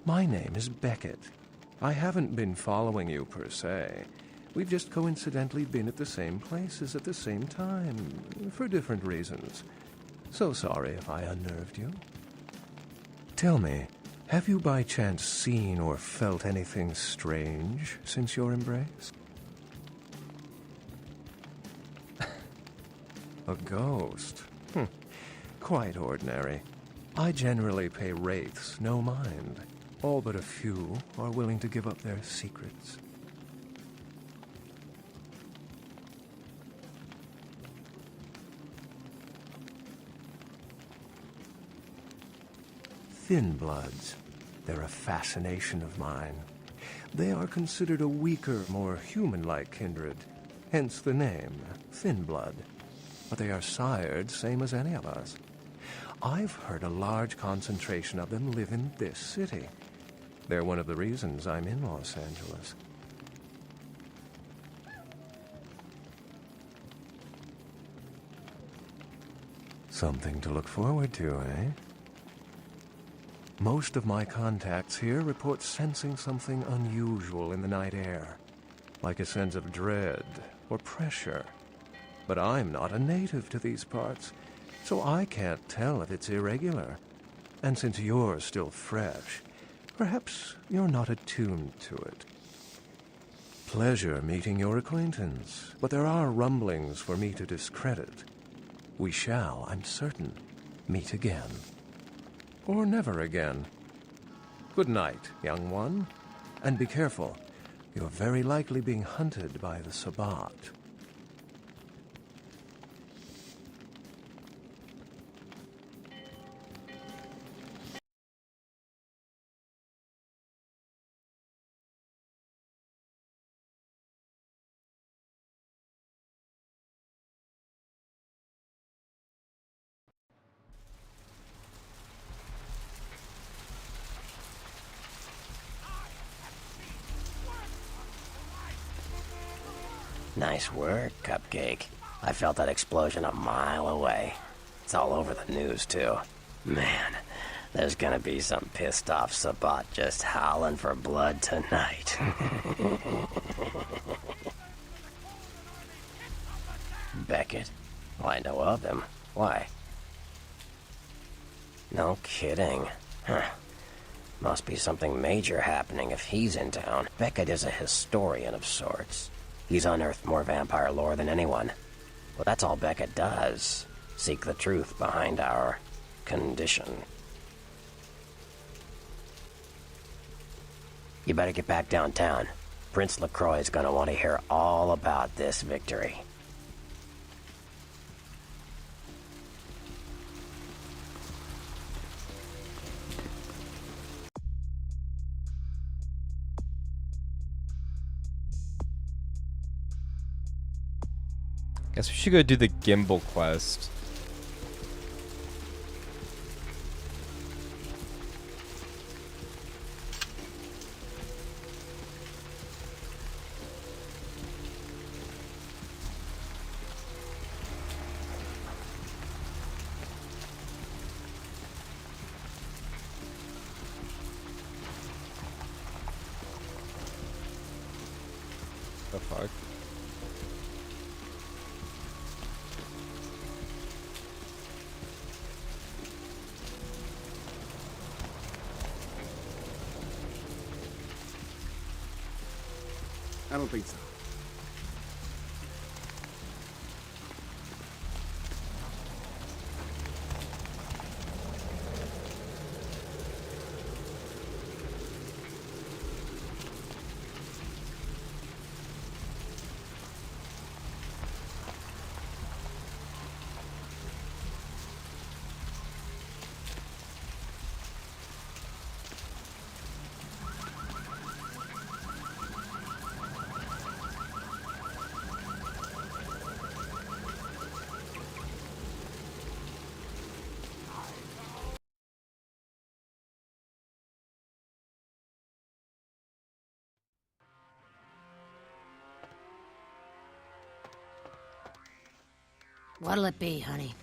My name is Beckett. I haven't been following you, per se. We've just coincidentally been at the same places at the same time, for different reasons. So sorry if I unnerved you. Tell me, have you by chance seen or felt anything strange since your embrace? A ghost? Quite ordinary. I generally pay wraiths no mind. All but a few are willing to give up their secrets. Thin bloods. They're a fascination of mine. They are considered a weaker, more human-like kindred, hence the name, thin blood. But they are sired same as any of us. I've heard a large concentration of them live in this city. They're one of the reasons I'm in Los Angeles. Something to look forward to, eh? Most of my contacts here report sensing something unusual in the night air, like a sense of dread or pressure. But I'm not a native to these parts, so I can't tell if it's irregular. And since you're still fresh, perhaps you're not attuned to it. Pleasure meeting your acquaintance, but there are rumblings for me to discredit. We shall, I'm certain, meet again. Or never again. Good night, young one. And be careful. You're very likely being hunted by the Sabbat. Nice work, Cupcake. I felt that explosion a mile away. It's all over the news, too. Man, there's gonna be some pissed off Sabbat just howling for blood tonight. Beckett? Well, I know of him. Why? No kidding. Huh. Must be something major happening if he's in town. Beckett is a historian of sorts. He's unearthed more vampire lore than anyone. Well, that's all Beckett does. Seek the truth behind our condition. You better get back downtown. Prince LaCroix is gonna want to hear all about this victory. Guess we should go do the gimbal quest. The fuck? I don't think so. What'll it be, honey?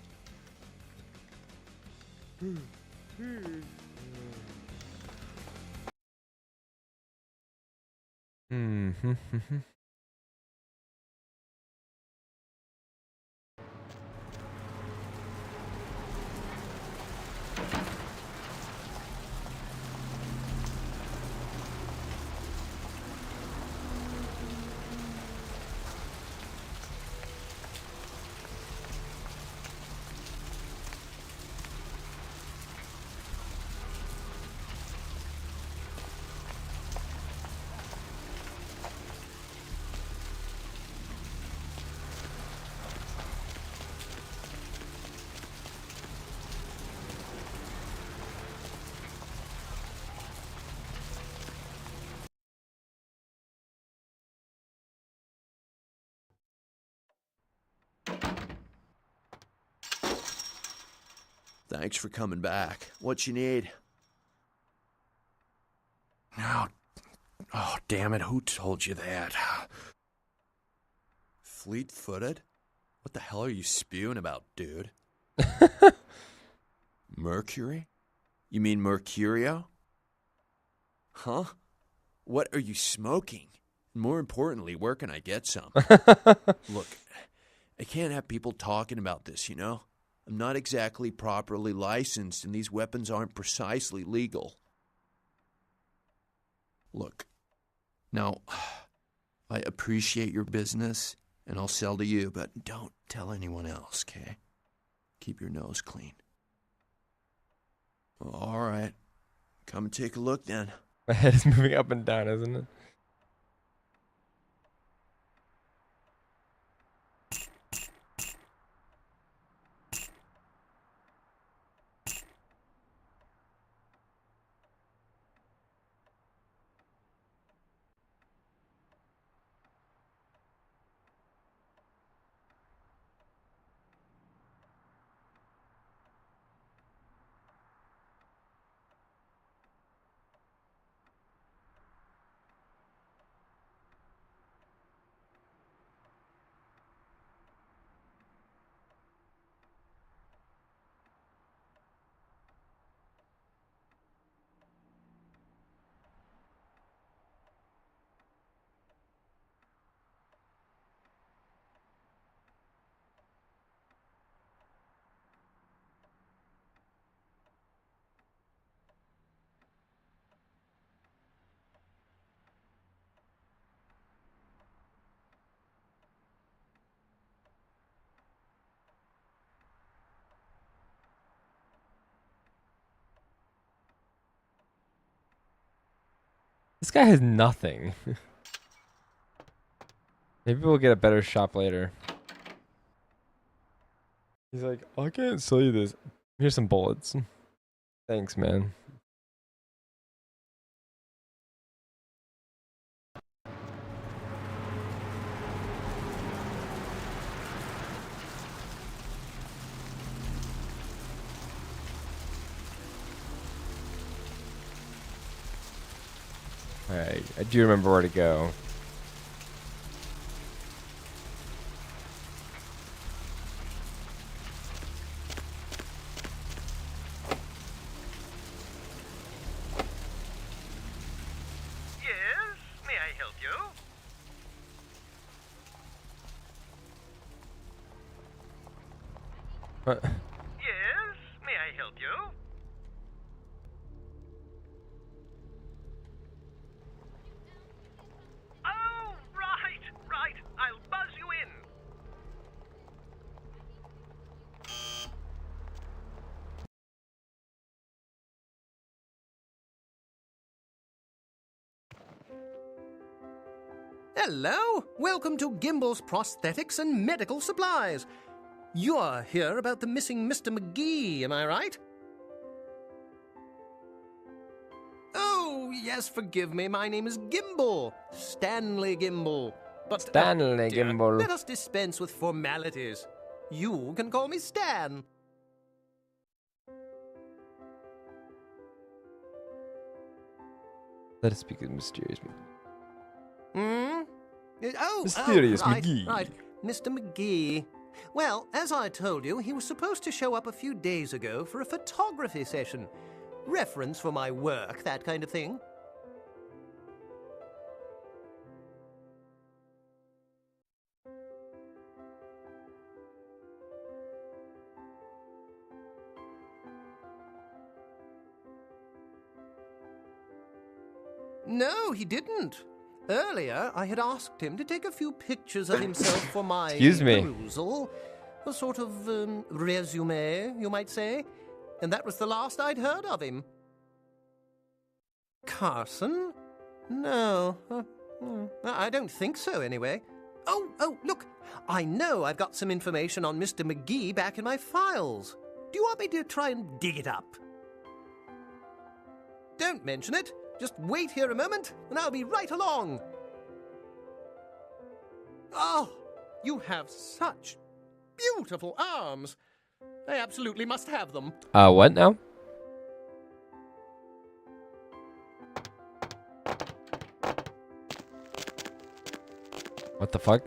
Thanks for coming back. What you need? Now, oh, damn it, who told you that? Fleet-footed? What the hell are you spewing about, dude? Mercury? You mean Mercurio? Huh? What are you smoking? More importantly, where can I get some? Look, I can't have people talking about this, you know? I'm not exactly properly licensed, and these weapons aren't precisely legal. Look, now, I appreciate your business, and I'll sell to you, but don't tell anyone else, okay? Keep your nose clean. All right. Come and take a look, then. My head is moving up and down, isn't it? This guy has nothing. Maybe we'll get a better shop later. He's like, I can't sell you this. Here's some bullets. Thanks, man. Alright, I do remember where to go. Yes, may I help you? What? Yes, may I help you? Oh, right. I'll buzz you in. Hello! Welcome to Gimbel's Prosthetics and Medical Supplies. You're here about the missing Mr. McGee, am I right? Oh, yes, forgive me. My name is Gimbel. Stanley Gimbel. But, Stanley dear, Gimbel. let us dispense with formalities. You can call me Stan. Let us speak of mysterious Hmm? Oh, Mysterious right, McGee. Right, Mr. McGee. Well, as I told you, he was supposed to show up a few days ago for a photography session. Reference for my work, that kind of thing. No, he didn't. Earlier, I had asked him to take a few pictures of himself for my Excuse me. perusal. A sort of resume, you might say. And that was the last I'd heard of him. Carson? No. I don't think so, anyway. Oh, look. I know I've got some information on Mr. McGee back in my files. Do you want me to try and dig it up? Don't mention it. Just wait here a moment, and I'll be right along. Oh, you have such beautiful arms. I absolutely must have them. What now? What the fuck?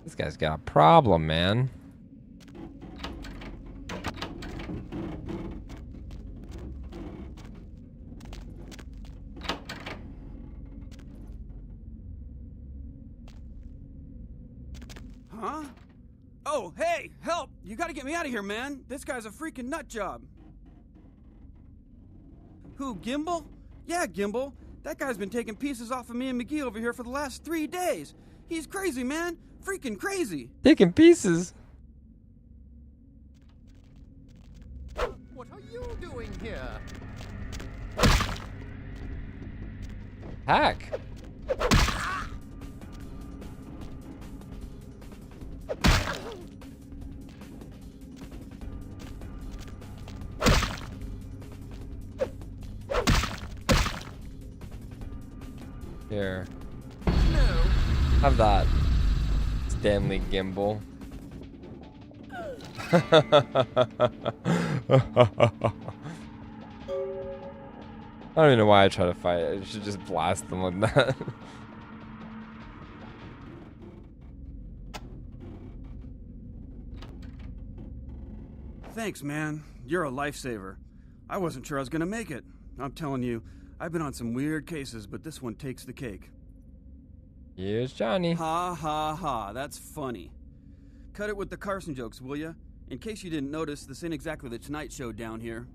This guy's got a problem, man. Huh? Oh, hey, help! You gotta get me out of here, man. This guy's a freaking nut job. Who, Gimbal? Yeah, Gimbal. That guy's been taking pieces off of me and McGee over here for the last 3 days. He's crazy, man. Freaking crazy. Taking pieces. What are you doing here? Hack. Here. Have that. Stanley Gimbal. I don't even know why I try to fight it. I should just blast them like that. Thanks, man. You're a lifesaver. I wasn't sure I was gonna make it. I'm telling you, I've been on some weird cases, but this one takes the cake. Here's Johnny. Ha ha ha, that's funny. Cut it with the Carson jokes, will ya? In case you didn't notice, this ain't exactly the Tonight Show down here.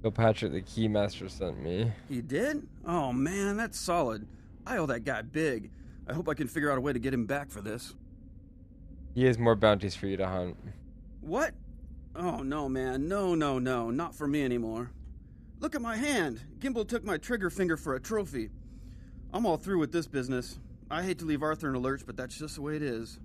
Bill Patrick, the Keymaster, sent me. He did? Oh man, that's solid. I owe that guy big. I hope I can figure out a way to get him back for this. He has more bounties for you to hunt. What? Oh no, man. No, not for me anymore. Look at my hand. Gimbal took my trigger finger for a trophy. I'm all through with this business. I hate to leave Arthur in a lurch, but that's just the way it is.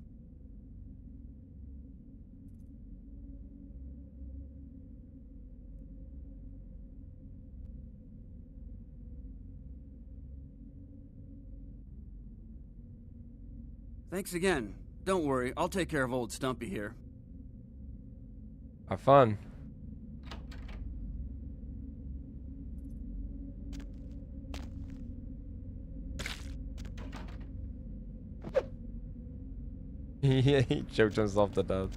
Thanks again. Don't worry, I'll take care of old Stumpy here. Have fun. He choked himself to death.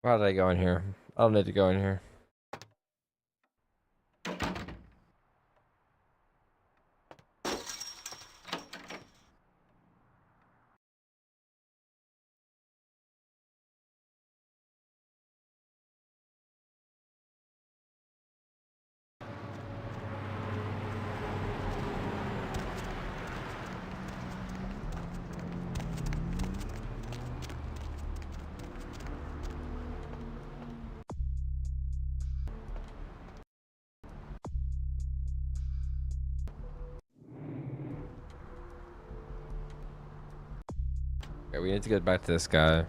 Why did I go in here? I don't need to go in here. Okay, we need to get back to this guy.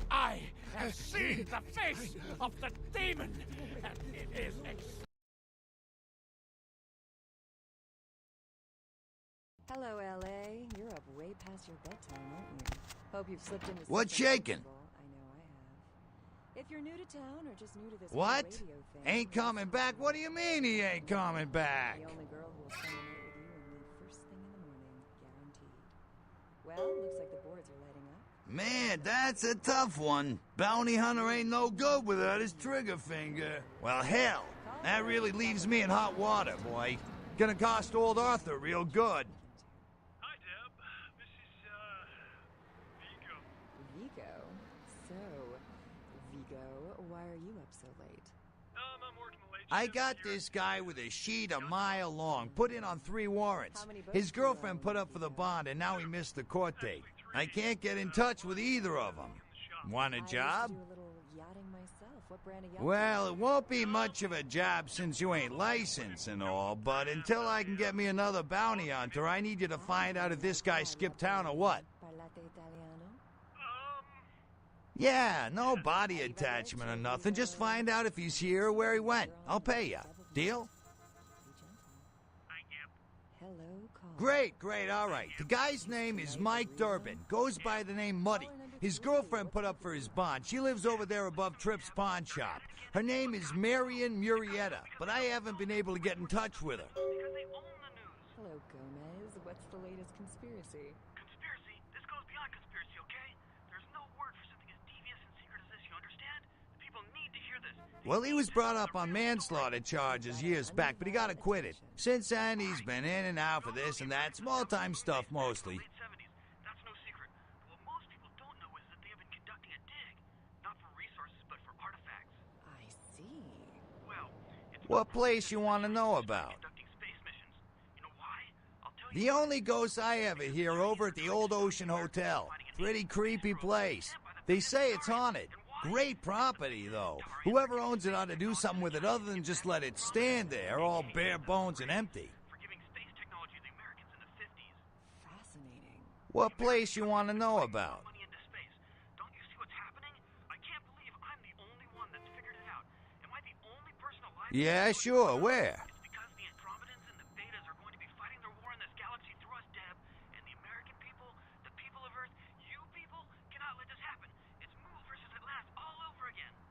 I have seen the face of the demon, and it is Hello, LA. You're up way past your bedtime, aren't you? Hope you've slipped into What's something shaking? comfortable. I know I have. If you're new to town or just new to this whole What? radio thing, Ain't coming back? What do you mean he ain't coming back? the only girl who will spend the night with you and leave first thing in the morning, guaranteed. Well, looks like the boards are lighting up. Man, that's a tough one. Bounty hunter ain't no good without his trigger finger. Well, hell, that really leaves me in hot water, boy. Gonna cost old Arthur real good. Vigo? So, Vigo, why are you up so late? I'm working the late I got this guy with a sheet a mile long, put in on 3 warrants. His girlfriend put up for the bond, and now he missed the court date. I can't get in touch with either of them. Want a job? I used to do a little yachting myself. What brand of yacht? Well, it won't be much of a job since you ain't licensed and all, but until I can get me another bounty hunter, I need you to find out if this guy skipped town or what. Parlate Italiano? Yeah, no body attachment or nothing. Just find out if he's here or where he went. I'll pay you. Deal? Hello, call. Great, all right. The guy's name is Mike Durbin. Goes by the name Muddy. His girlfriend put up for his bond. She lives over there above Tripp's pawn shop. Her name is Marion Murrieta, but I haven't been able to get in touch with her. Hello, Gomez. What's the latest conspiracy? Conspiracy? This goes beyond conspiracy, okay? There's no word for something as devious and secret as this, you understand? The people need to hear this. Well, he was brought up on manslaughter charges years back, but he got acquitted. Since then, he's been in and out for this and that, small-time stuff mostly. That's no secret. What most people don't know is that they have been conducting a dig. Not for resources, but for artifacts. I see. Well, What place you want to know about? The only ghosts I ever hear over at the Old Ocean Hotel. Pretty creepy place. They say it's haunted. Great property, though. Whoever owns it ought to do something with it other than just let it stand there, all bare bones and empty. Fascinating. What place you want to know about? Yeah, sure. Where?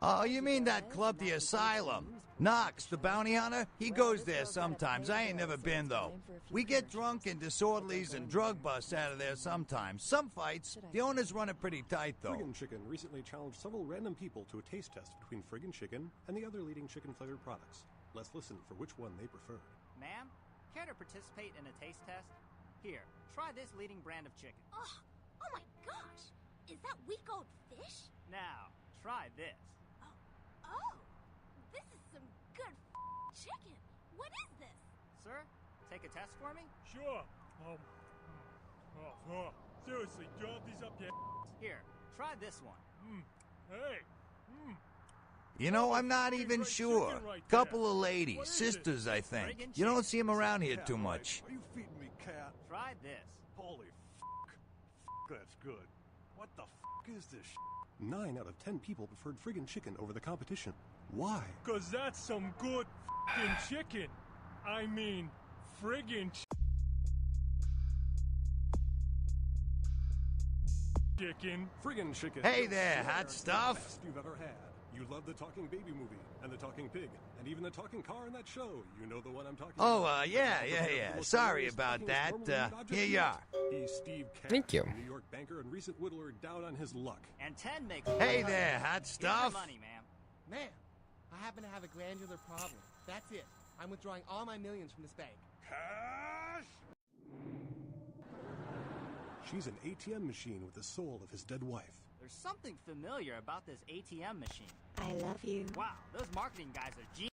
Oh, you mean that club, the Asylum? Knox, the bounty hunter? He goes there sometimes. I ain't never been, though. We get drunk and disorderlies and drug busts out of there sometimes. Some fights. The owners run it pretty tight, though. Friggin' Chicken recently challenged several random people to a taste test between Friggin' Chicken and the other leading chicken-flavored products. Let's listen for which one they preferred. Ma'am, care to participate in a taste test? Here, try this leading brand of chicken. Oh my gosh! Is that week-old fish? Now, try this. Oh, this is some good chicken. What is this? Sir, take a test for me? Sure. Seriously, drop these up your Here, try this one. Hey. You know, I'm not even sure. Couple of ladies, sisters, I think. You don't see them around here too much. Are you feeding me, cat? Try this. Holy that's good. What the is this 9 out of 10 people preferred Friggin' Chicken over the competition. Why? Cause that's some good chicken. I mean, friggin' Chicken. Friggin' chicken. Hey there, hot stuff. Best you've ever had. You love the talking baby movie, and the talking pig, and even the talking car in that show. You know the one I'm talking about. Oh, yeah. Sorry about that. Here you are. He's Steve Cash, Thank you. New York banker and recent whittler down on his luck. And 10 makes... Hey there, hot stuff. money, ma'am. Ma'am, I happen to have a glandular problem. That's it. I'm withdrawing all my millions from this bank. Cash! She's an ATM machine with the soul of his dead wife. There's something familiar about this ATM machine. I love you. Wow, those marketing guys are genius.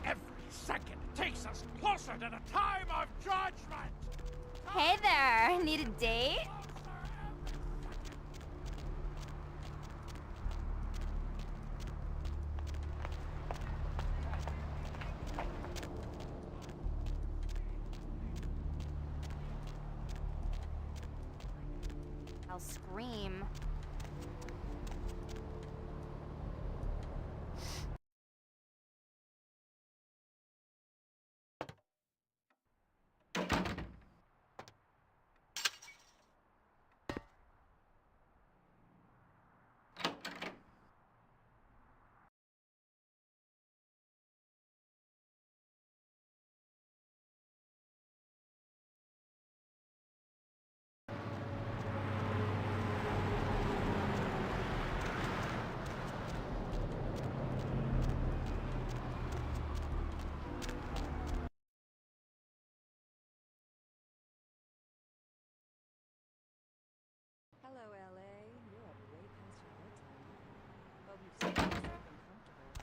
Every second takes us closer to the time of judgment! Hey there, need a date? I'll scream. Hello, LA. You're up way past your bedtime. Hope you've started something comfortable.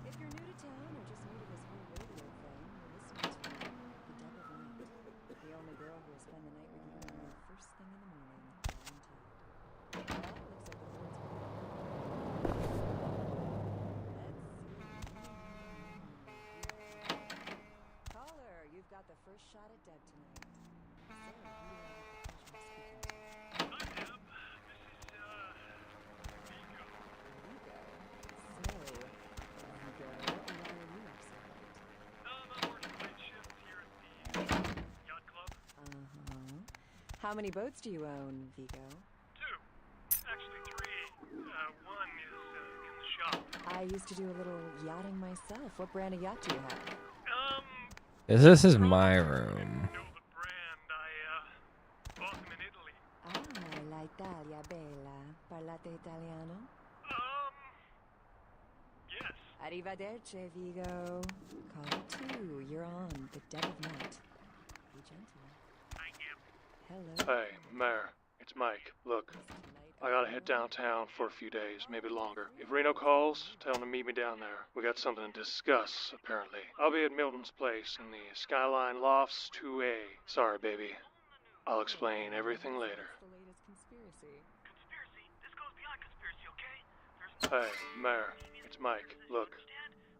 If you're new to town or just new to this whole radio thing, you're listening to The Deb of Night. The only girl who will spend the night with you and me first thing in the morning, guaranteed. Well, looks like the board's Let's see. Caller, you've got the first shot at Deb tonight. So, who do you have the pleasure of speaking to? How many boats do you own, Vigo? 2. Actually 3. One is in the shop. I used to do a little yachting myself. What brand of yacht do you have? This is my room. Bought them in Italy. Ah, la Italia bella. Parlate italiano? Yes. Arrivederci, Vigo. Caller 2, you're on The Dead of Night. Be gentle. Hello. Hey, Mayor. It's Mike. Look, I gotta head downtown for a few days, maybe longer. If Reno calls, tell him to meet me down there. We got something to discuss, apparently. I'll be at Milton's place in the Skyline Lofts 2A. Sorry, baby. I'll explain everything later. The latest conspiracy. This goes beyond conspiracy, okay? Hey, Mayor. It's Mike. Look,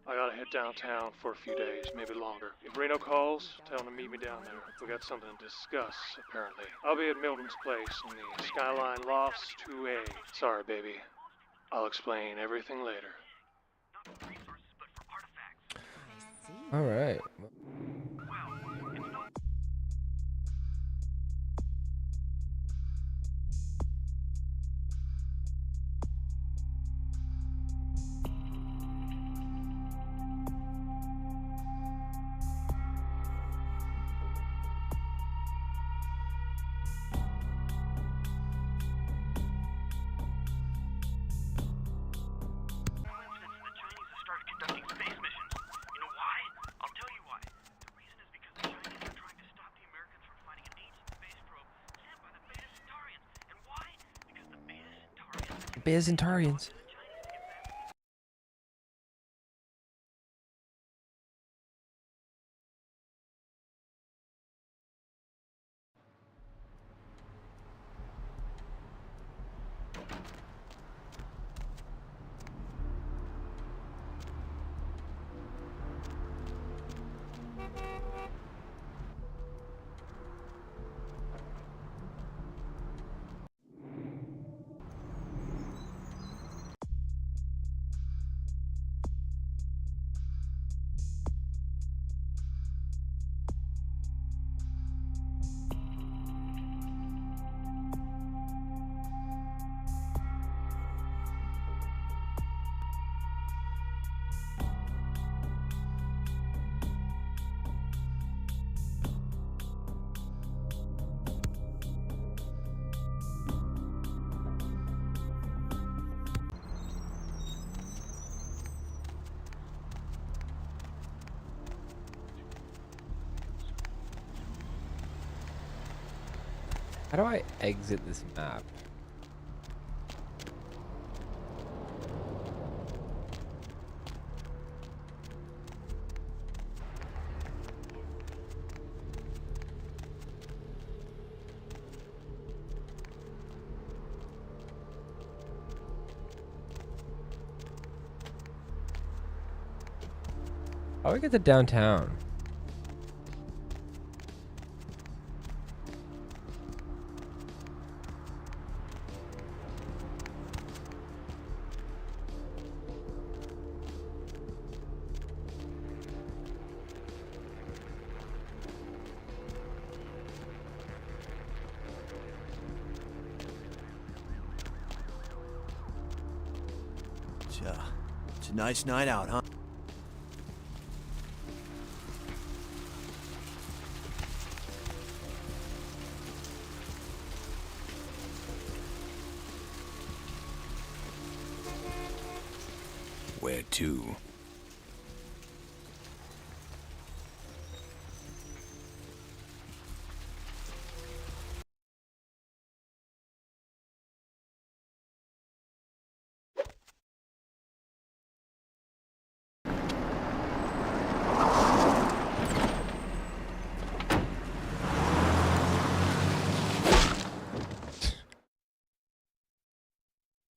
I gotta head downtown for a few days, maybe longer. If Reno calls, tell him to meet me down there. We got something to discuss, apparently. I'll be at Milton's place in the Skyline Lofts 2A. Sorry, baby. I'll explain everything later. All right. Byzantarians. How do I exit this map? How do I get to downtown? It's a nice night out, huh? Where to?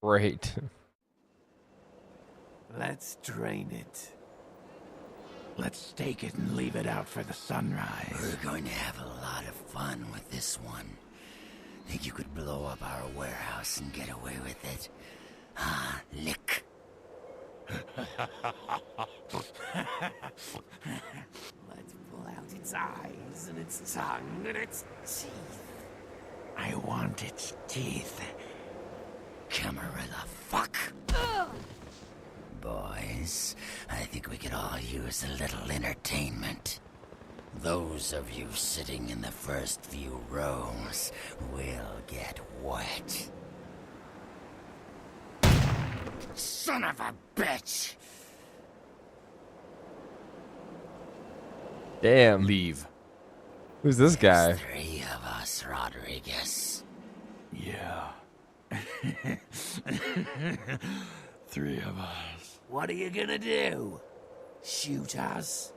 Great. Let's drain it. Let's stake it and leave it out for the sunrise. We're going to have a lot of fun with this one. Think you could blow up our warehouse and get away with it? Ah, lick. Let's pull out its eyes and its tongue and its teeth. I want its teeth. Camarilla fuck. Boys, I think we could all use a little entertainment. Those of you sitting in the first few rows will get wet. Son of a bitch! Damn. Leave. Who's this guy? Three of us, Rodriguez. Yeah. 3 of us. What are you gonna do? Shoot us?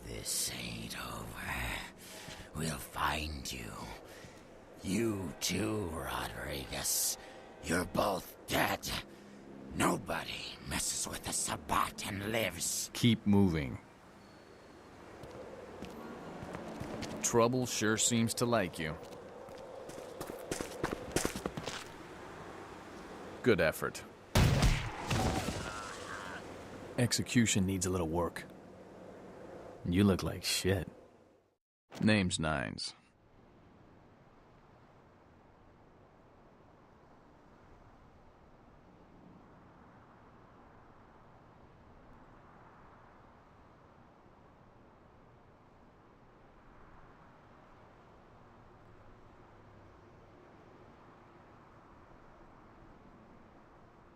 This ain't over. We'll find you. You too, Rodriguez. You're both dead. Nobody messes with the Sabbat and lives. Keep moving. Trouble sure seems to like you. Good effort. Execution needs a little work. You look like shit. Name's Nines.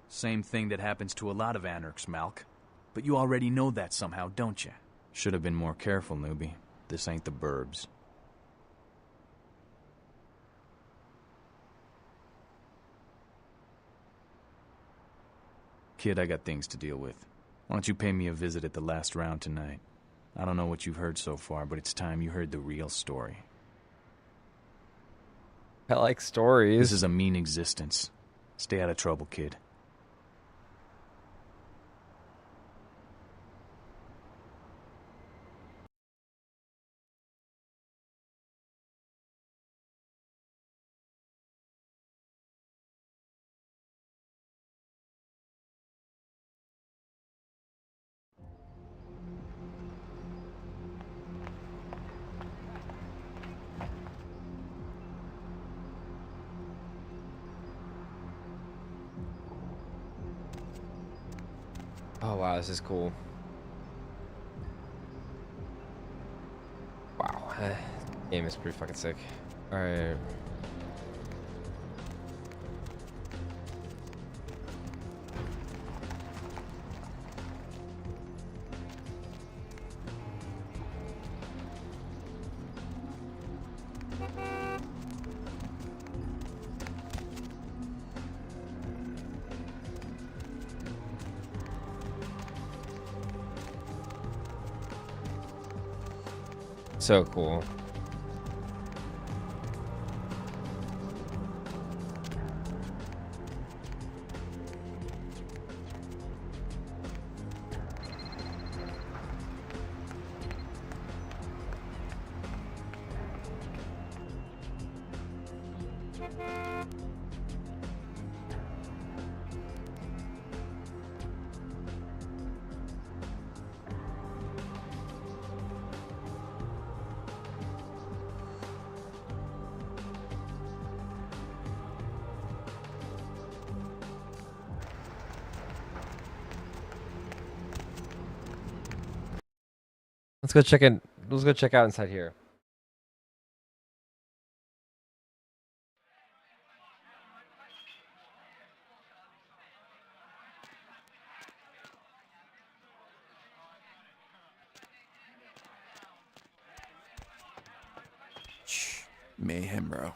Same thing that happens to a lot of anarchs, Malk. But you already know that somehow, don't you? Should have been more careful, newbie. This ain't the burbs. Kid, I got things to deal with. Why don't you pay me a visit at the last round tonight? I don't know what you've heard so far, but it's time you heard the real story. I like stories. This is a mean existence. Stay out of trouble, kid. Oh wow, this is cool. Wow, game is pretty fucking sick. All right. So cool. Let's go check in. Let's go check out inside here. Shh. Mayhem, bro.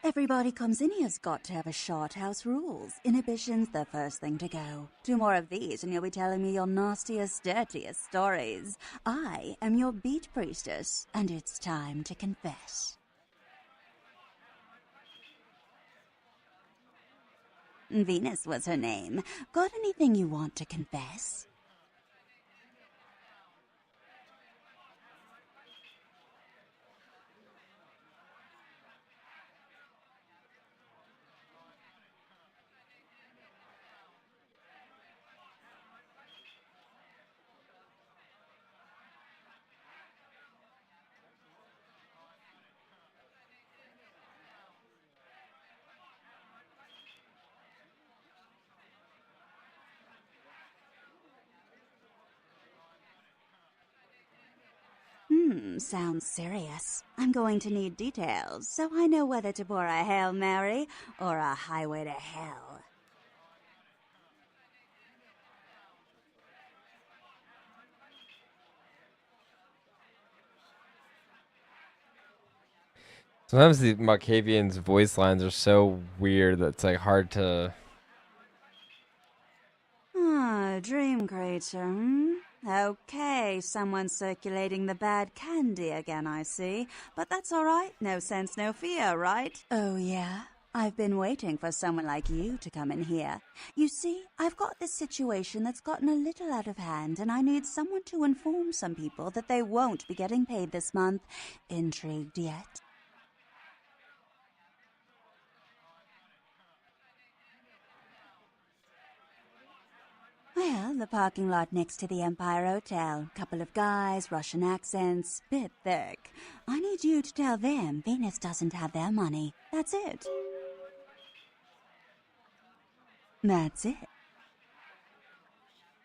Everybody comes in here's got to have a short house rules. Inhibition's the first thing to go. 2 more of these and you'll be telling me your nastiest, dirtiest stories. I am your beat priestess, and it's time to confess. Venus was her name. Got anything you want to confess? Sounds serious. I'm going to need details, so I know whether to pour a Hail Mary or a highway to hell. Sometimes the Malkavian's voice lines are so weird that it's like hard to. Dream creature, hmm? Okay, someone's circulating the bad candy again, I see. But that's all right. No sense, no fear, right? Oh, yeah? I've been waiting for someone like you to come in here. You see, I've got this situation that's gotten a little out of hand, and I need someone to inform some people that they won't be getting paid this month. Intrigued yet? Well, the parking lot next to the Empire Hotel. Couple of guys, Russian accents, bit thick. I need you to tell them Venus doesn't have their money. That's it. That's it.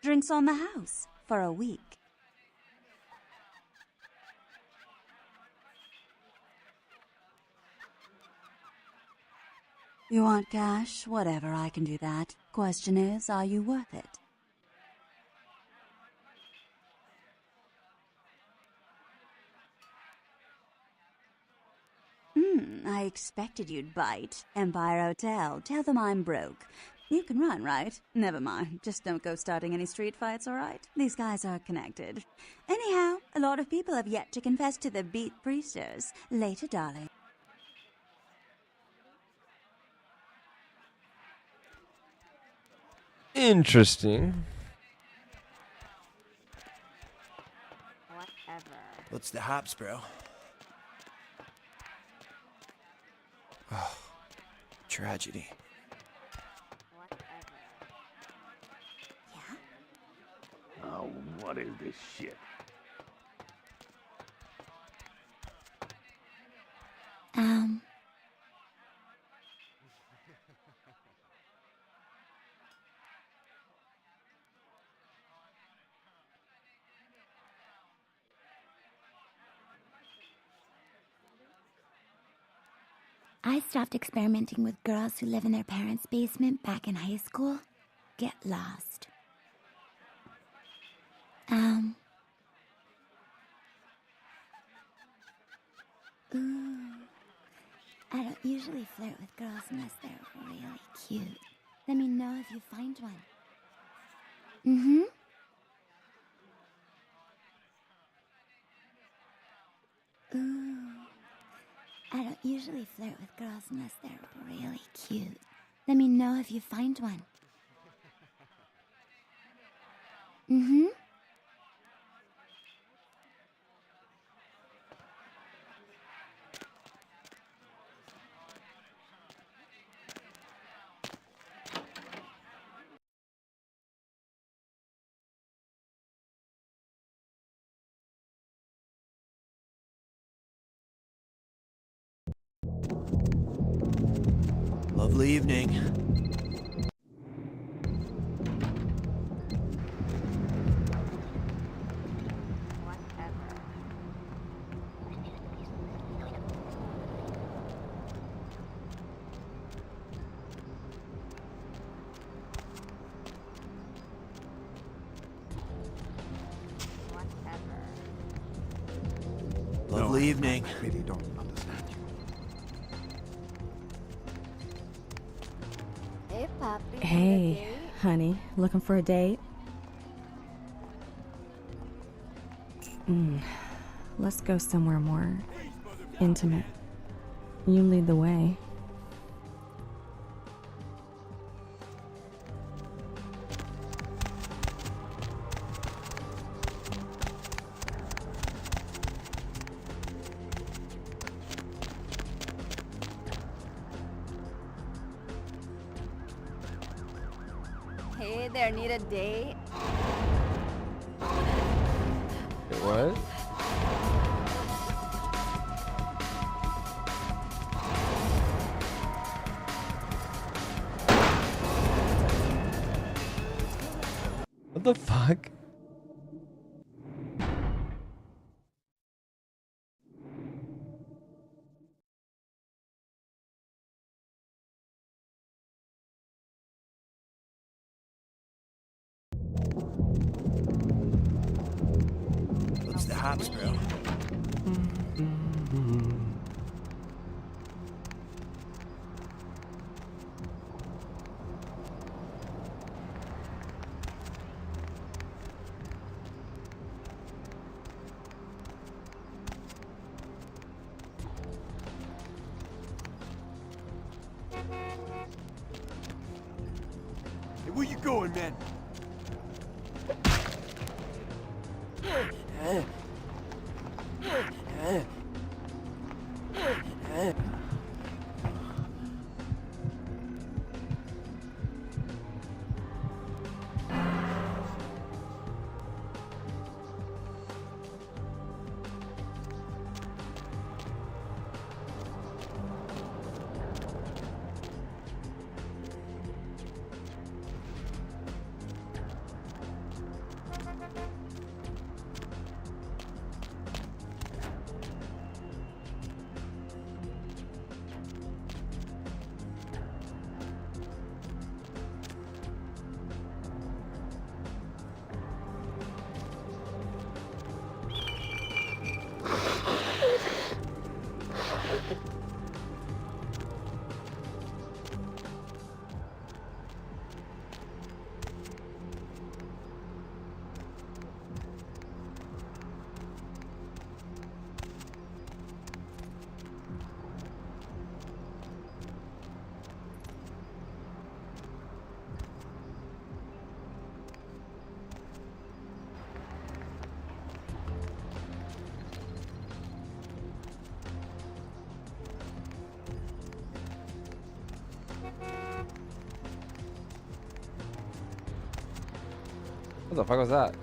Drinks on the house for a week. You want cash? Whatever, I can do that. Question is, are you worth it? I expected you'd bite. Empire Hotel. Tell them I'm broke. You can run, right? Never mind. Just don't go starting any street fights, all right? These guys are connected. Anyhow, a lot of people have yet to confess to the beat priestess. Later, darling. Interesting. Whatever. What's the hops, bro? Oh, tragedy. Oh, what is this shit? I stopped experimenting with girls who live in their parents' basement back in high school. Get lost. Ooh. I don't usually flirt with girls unless they're really cute. Let me know if you find one. Ooh. I don't usually flirt with girls unless they're really cute. Let me know if you find one. Mm-hmm. Lovely evening. Lovely evening. I really don't understand you. Hey, Poppy. Hey, honey, looking for a date? Let's go somewhere more intimate. You lead the way. Hey there, need a date? What? What the fuck? What's the hops, bro? Hey, where you going, man? What the fuck was that?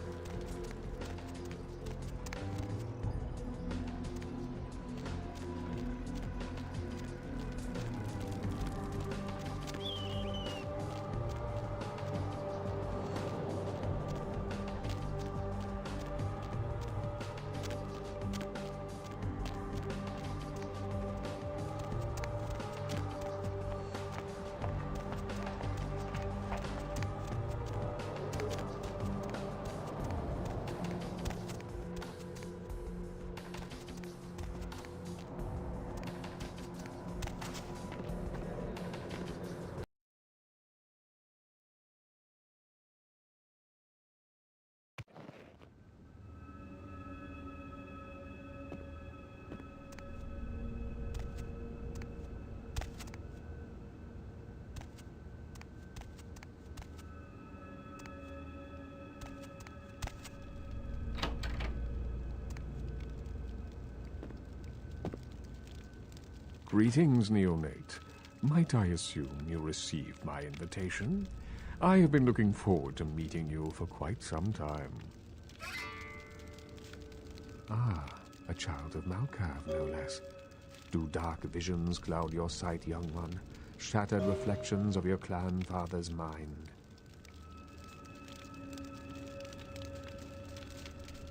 Greetings, neonate. Might I assume you received my invitation? I have been looking forward to meeting you for quite some time. Ah, a child of Malkav, no less. Do dark visions cloud your sight, young one? Shattered reflections of your clan father's mind?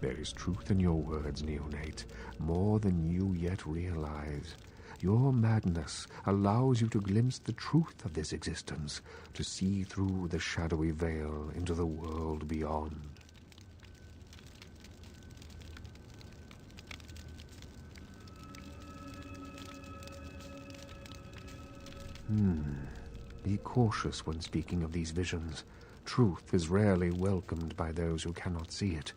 There is truth in your words, neonate, more than you yet realize. Your madness allows you to glimpse the truth of this existence, to see through the shadowy veil into the world beyond. Be cautious when speaking of these visions. Truth is rarely welcomed by those who cannot see it.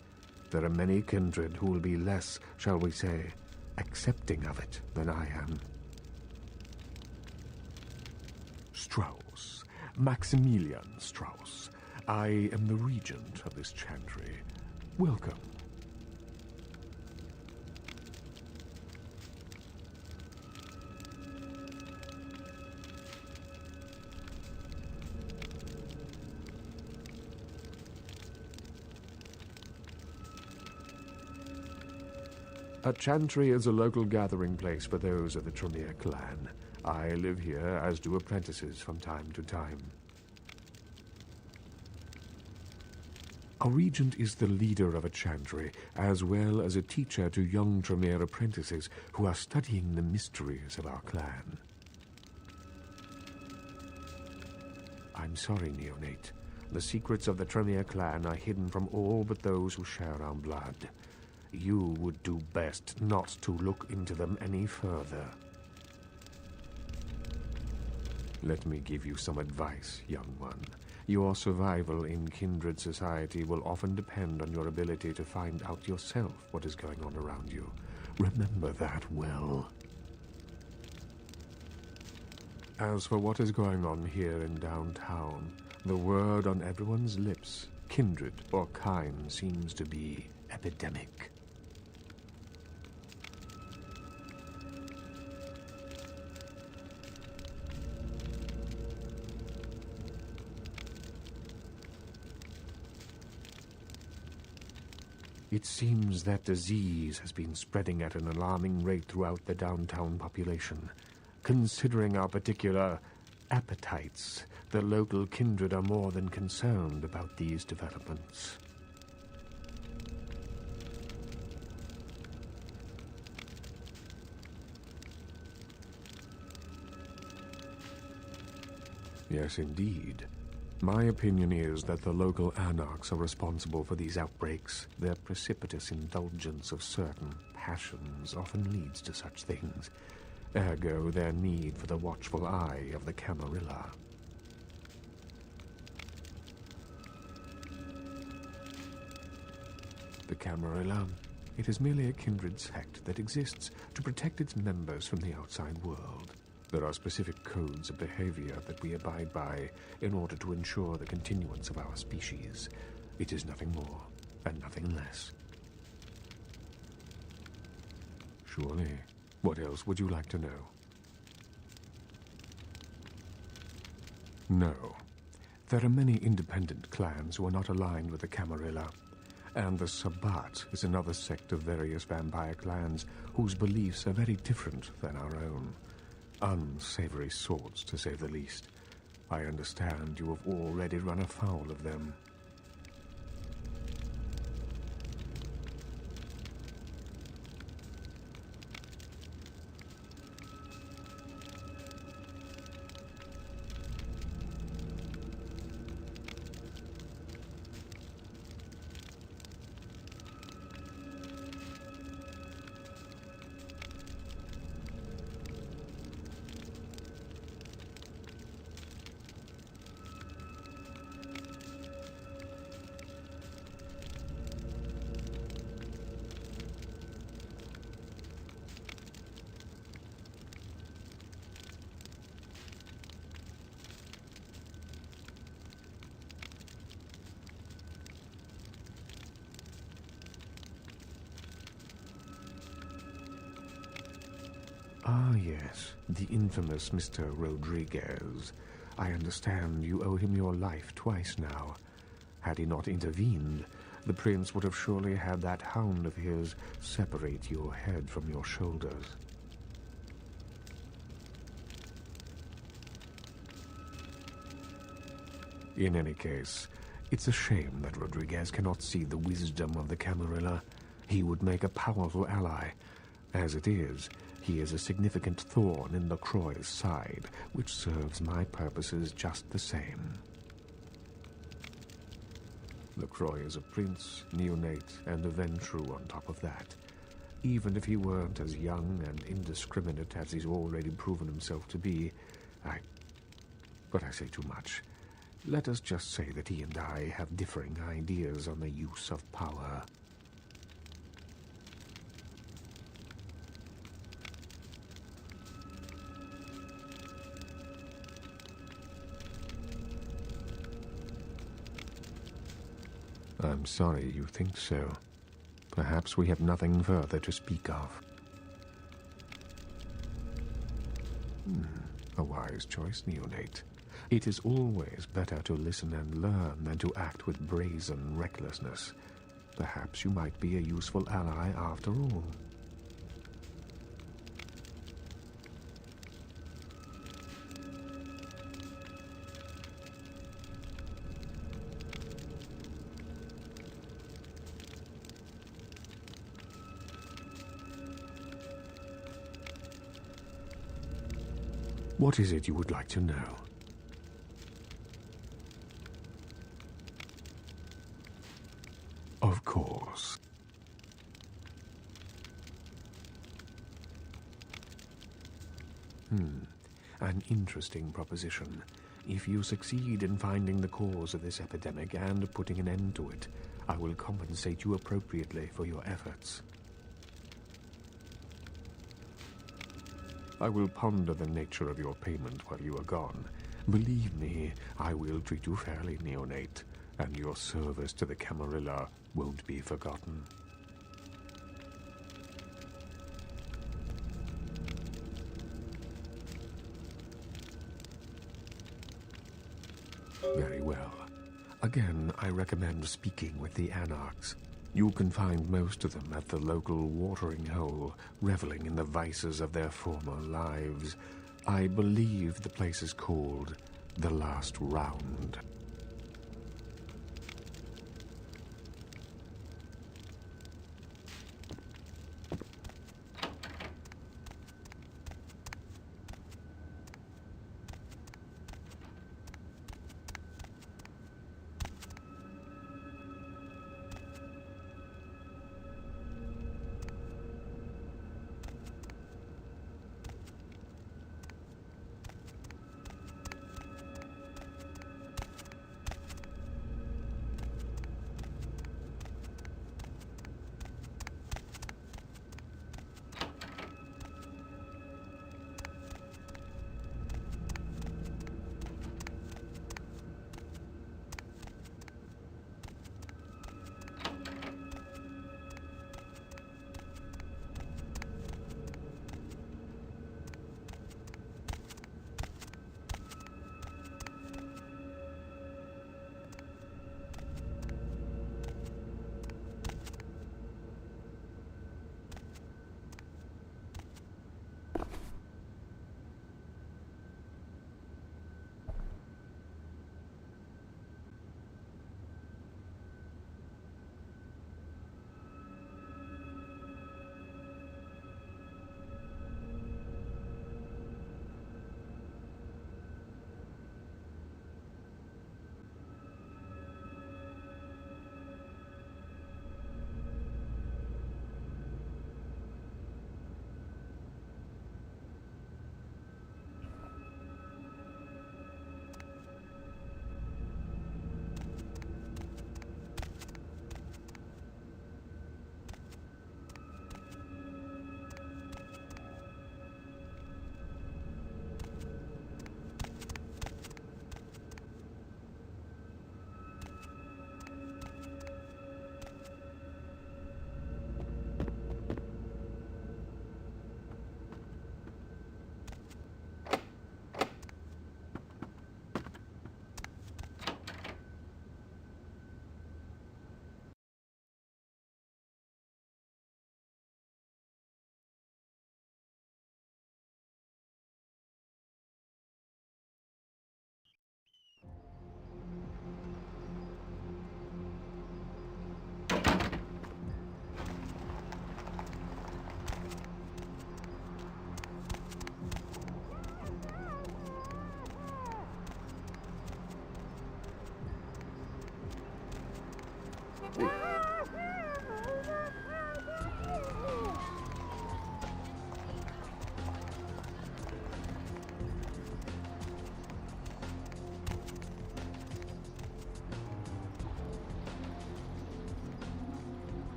There are many kindred who will be less, shall we say, accepting of it than I am. Strauss, Maximilian Strauss. I am the regent of this chantry. Welcome. A chantry is a local gathering place for those of the Tremere clan. I live here, as do apprentices from time to time. A regent is the leader of a chantry, as well as a teacher to young Tremere apprentices who are studying the mysteries of our clan. I'm sorry, neonate. The secrets of the Tremere clan are hidden from all but those who share our blood. You would do best not to look into them any further. Let me give you some advice, young one. Your survival in kindred society will often depend on your ability to find out yourself what is going on around you. Remember that well. As for what is going on here in downtown, the word on everyone's lips, kindred or kind, seems to be epidemic. It seems that disease has been spreading at an alarming rate throughout the downtown population. Considering our particular appetites, the local kindred are more than concerned about these developments. Yes, indeed. My opinion is that the local anarchs are responsible for these outbreaks. Their precipitous indulgence of certain passions often leads to such things. Ergo, their need for the watchful eye of the Camarilla. The Camarilla? It is merely a kindred sect that exists to protect its members from the outside world. There are specific codes of behavior that we abide by in order to ensure the continuance of our species. It is nothing more and nothing less. Surely. What else would you like to know? No. There are many independent clans who are not aligned with the Camarilla, and the Sabbat is another sect of various vampire clans whose beliefs are very different than our own. Unsavory sorts, to say the least. I understand you have already run afoul of them. Ah, yes, the infamous Mr. Rodriguez. I understand you owe him your life twice now. Had he not intervened, the prince would have surely had that hound of his separate your head from your shoulders. In any case, it's a shame that Rodriguez cannot see the wisdom of the Camarilla. He would make a powerful ally. As it is, he is a significant thorn in the Croy's side, which serves my purposes just the same. The Croy is a prince, neonate, and a Ventrue on top of that. Even if he weren't as young and indiscriminate as he's already proven himself to be, But I say too much. Let us just say that he and I have differing ideas on the use of power. I'm sorry you think so. Perhaps we have nothing further to speak of. A wise choice, neonate. It is always better to listen and learn than to act with brazen recklessness. Perhaps you might be a useful ally after all. What is it you would like to know? Of course. An interesting proposition. If you succeed in finding the cause of this epidemic and putting an end to it, I will compensate you appropriately for your efforts. I will ponder the nature of your payment while you are gone. Believe me, I will treat you fairly, neonate, and your service to the Camarilla won't be forgotten. Very well. Again, I recommend speaking with the Anarchs. You can find most of them at the local watering hole, reveling in the vices of their former lives. I believe the place is called The Last Round.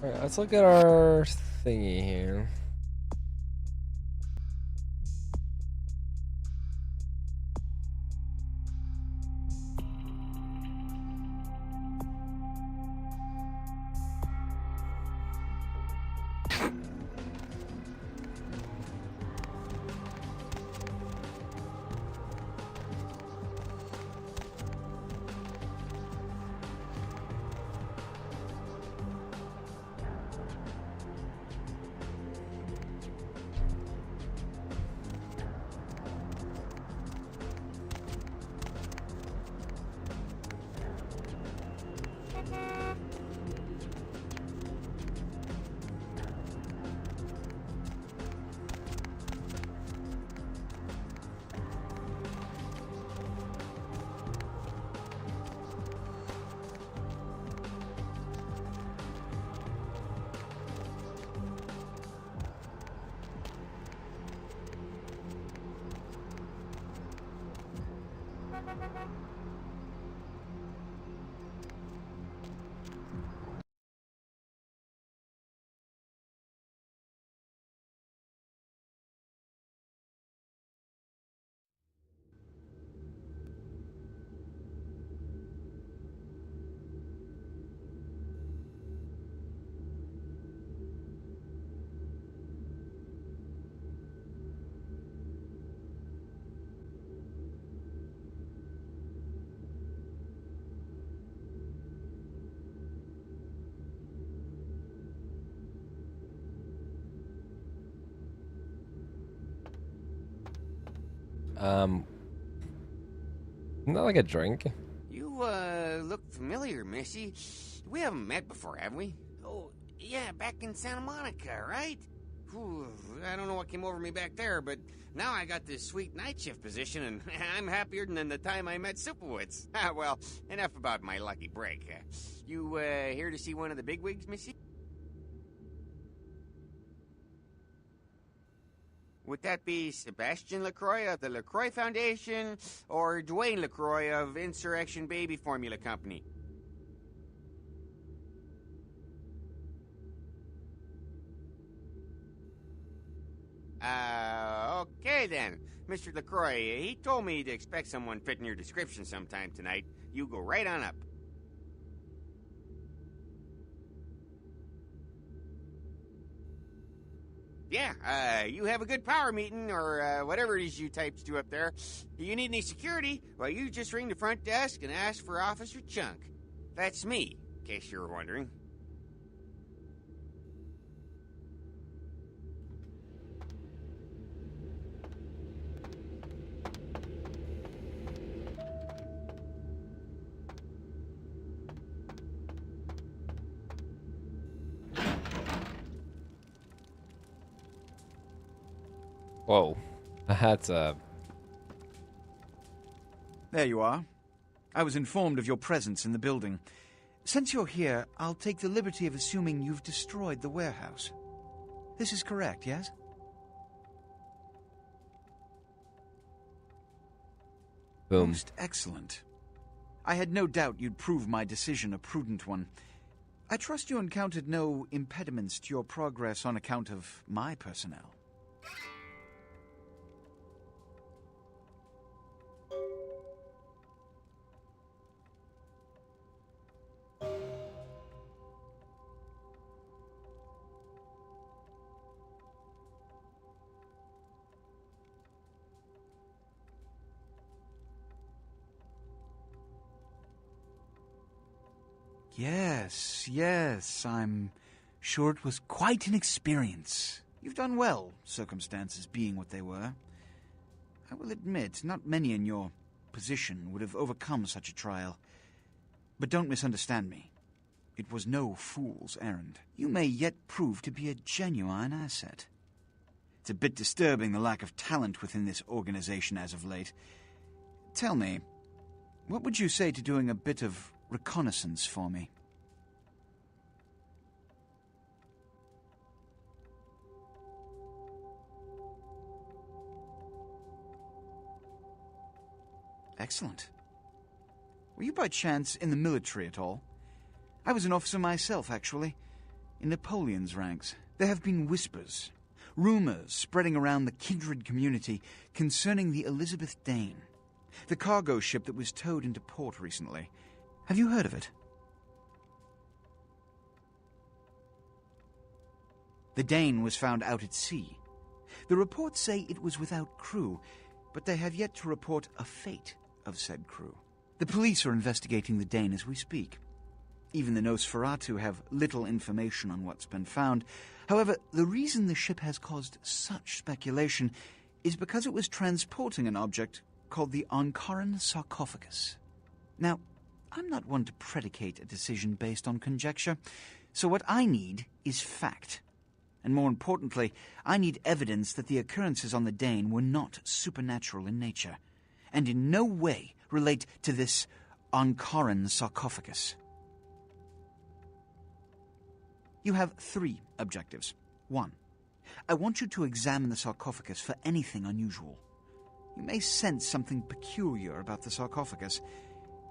Alright, let's look at our thingy here. Not like a drink. You, look familiar, Missy. We haven't met before, have we? Oh, yeah, back in Santa Monica, right? Whew, I don't know what came over me back there, but now I got this sweet night shift position, and I'm happier than the time I met Supowitz. Well, enough about my lucky break. You, here to see one of the bigwigs, Missy? Would that be Sebastian LaCroix of the LaCroix Foundation, or Dwayne LaCroix of Insurrection Baby Formula Company? Okay then. Mr. LaCroix, he told me to expect someone fitting your description sometime tonight. You go right on up. Yeah, you have a good power meeting, or whatever it is you types do up there. Do you need any security? Well, you just ring the front desk and ask for Officer Chunk. That's me, in case you were wondering. Whoa. That's There you are. I was informed of your presence in the building. Since you're here, I'll take the liberty of assuming you've destroyed the warehouse. This is correct, yes? Boom. Most excellent. I had no doubt you'd prove my decision a prudent one. I trust you encountered no impediments to your progress on account of my personnel. Yes, I'm sure it was quite an experience. You've done well, circumstances being what they were. I will admit, not many in your position would have overcome such a trial. But don't misunderstand me. It was no fool's errand. You may yet prove to be a genuine asset. It's a bit disturbing, the lack of talent within this organization as of late. Tell me, what would you say to doing a bit of reconnaissance for me? Excellent. Were you by chance in the military at all? I was an officer myself, actually, in Napoleon's ranks. There have been whispers, rumors spreading around the kindred community concerning the Elizabeth Dane, the cargo ship that was towed into port recently. Have you heard of it? The Dane was found out at sea. The reports say it was without crew, but they have yet to report a fate of said crew. The police are investigating the Dane as we speak. Even the Nosferatu have little information on what's been found. However, the reason the ship has caused such speculation is because it was transporting an object called the Ankaran sarcophagus. Now, I'm not one to predicate a decision based on conjecture, so what I need is fact. And more importantly, I need evidence that the occurrences on the Dane were not supernatural in nature, and in no way relate to this Ankaran sarcophagus. You have 3 objectives. 1. I want you to examine the sarcophagus for anything unusual. You may sense something peculiar about the sarcophagus.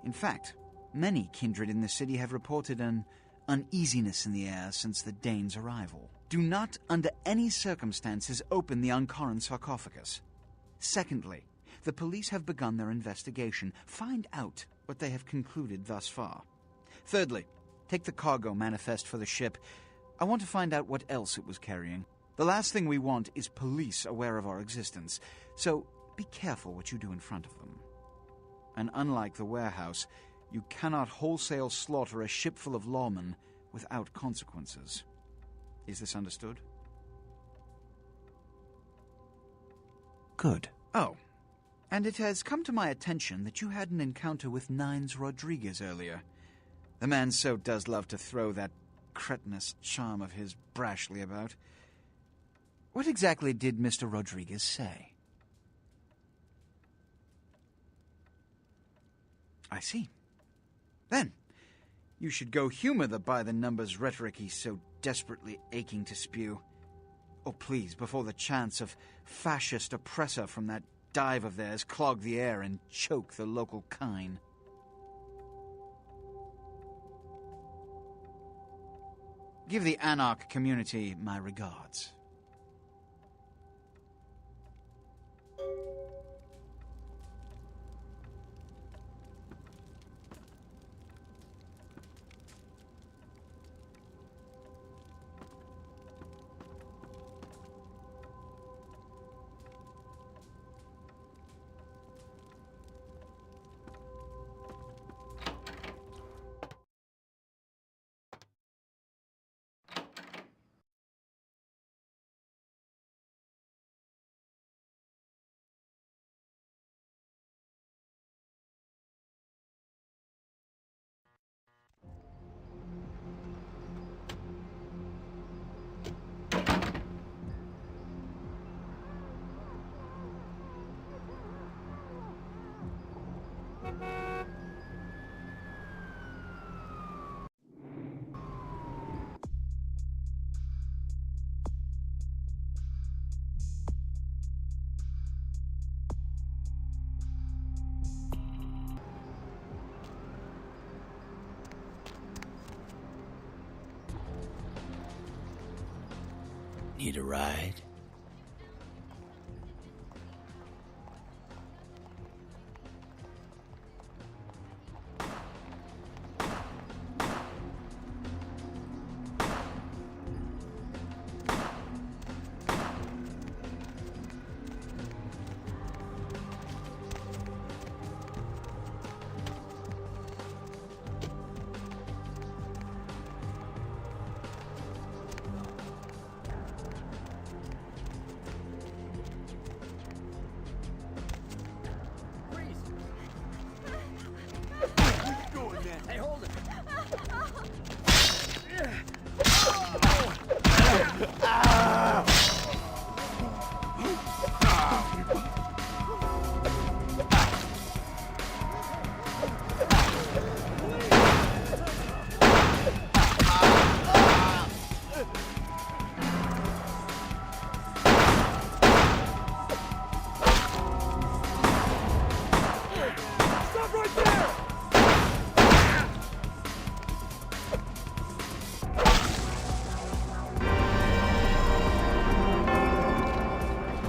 In fact, many kindred in the city have reported an uneasiness in the air since the Dane's arrival. Do not, under any circumstances, open the Ankaran sarcophagus. Secondly, the police have begun their investigation. Find out what they have concluded thus far. Thirdly, take the cargo manifest for the ship. I want to find out what else it was carrying. The last thing we want is police aware of our existence, so be careful what you do in front of them. And unlike the warehouse, you cannot wholesale slaughter a ship full of lawmen without consequences. Is this understood? Good. Oh, and it has come to my attention that you had an encounter with Nines Rodriguez earlier. The man so does love to throw that cretinous charm of his brashly about. What exactly did Mr. Rodriguez say? I see. Then, you should go humor the by-the-numbers rhetoric he's so desperately aching to spew. Oh, please, before the chance of fascist oppressor from that dive of theirs clog the air and choke the local kine. Give the Anarch community my regards. Need a ride?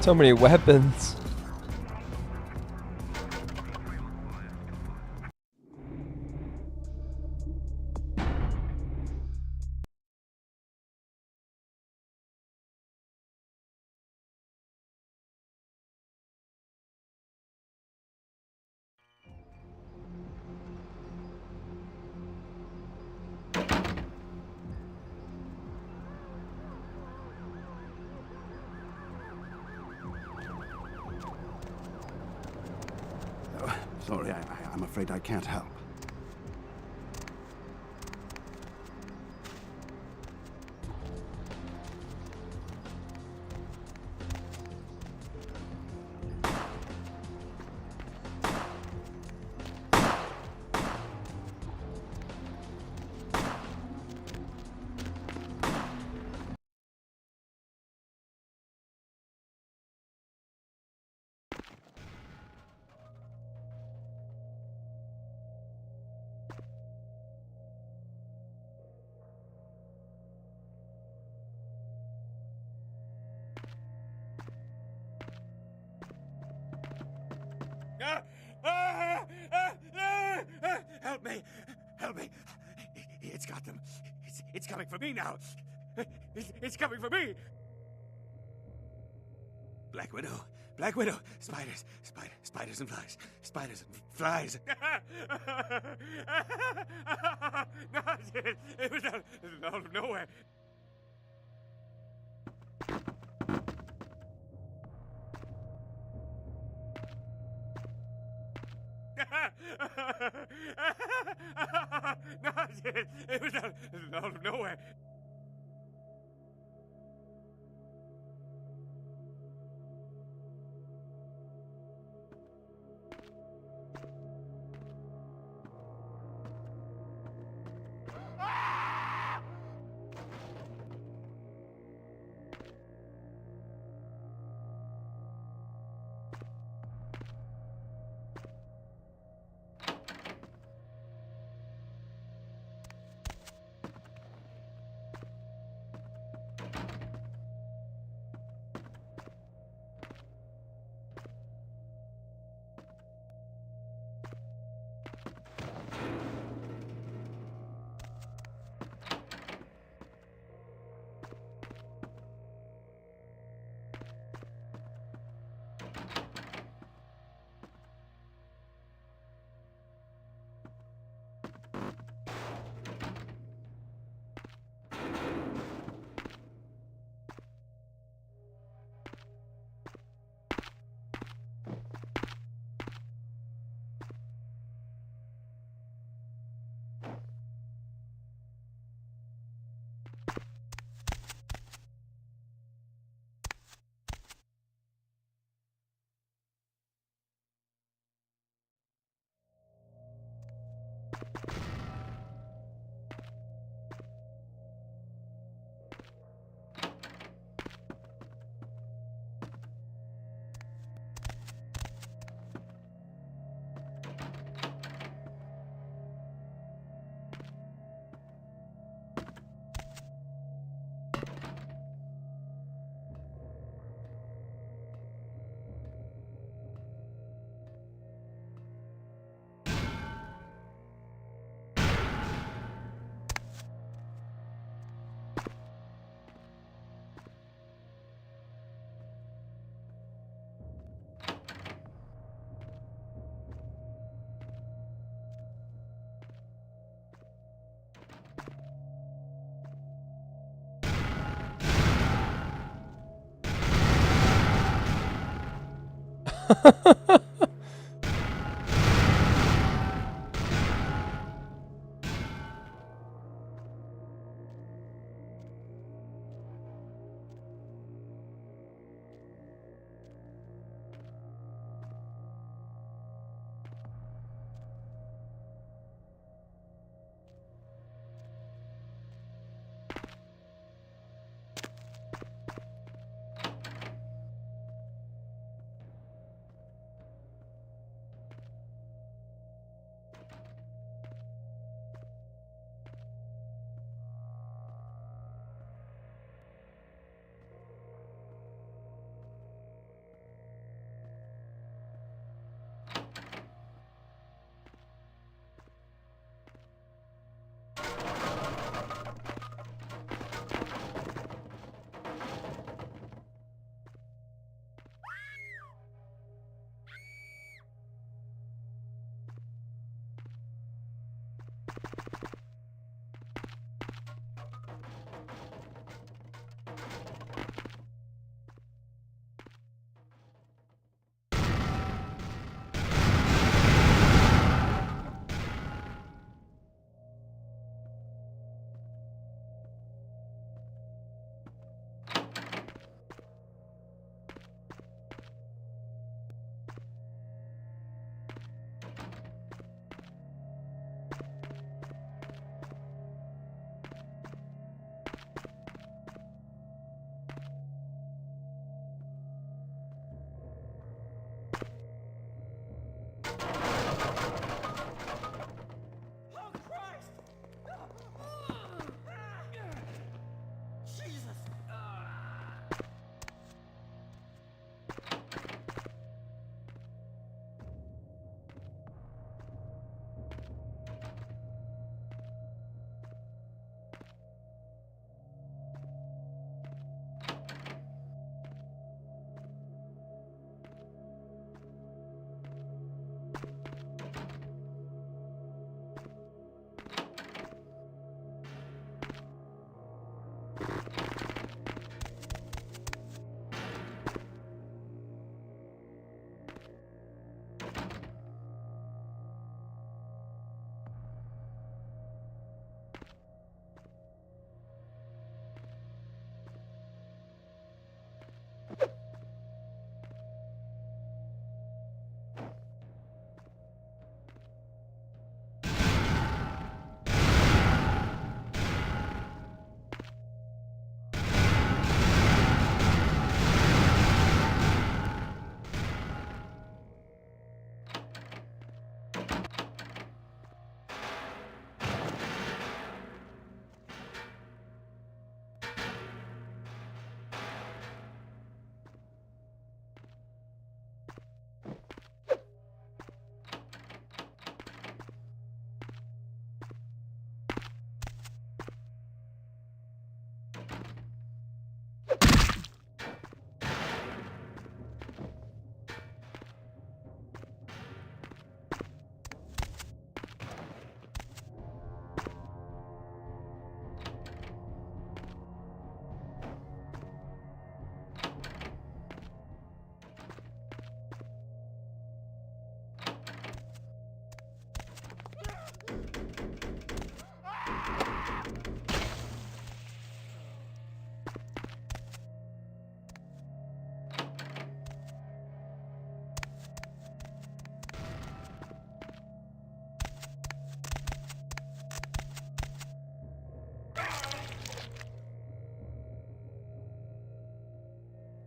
So many weapons. Sorry, I'm afraid I can't help. Help me! Help me! It's got them. It's coming for me now. It's coming for me. Black Widow. Black Widow. Spiders. Spiders and flies. Spiders and flies. No, it was out of nowhere. No, it was out of nowhere.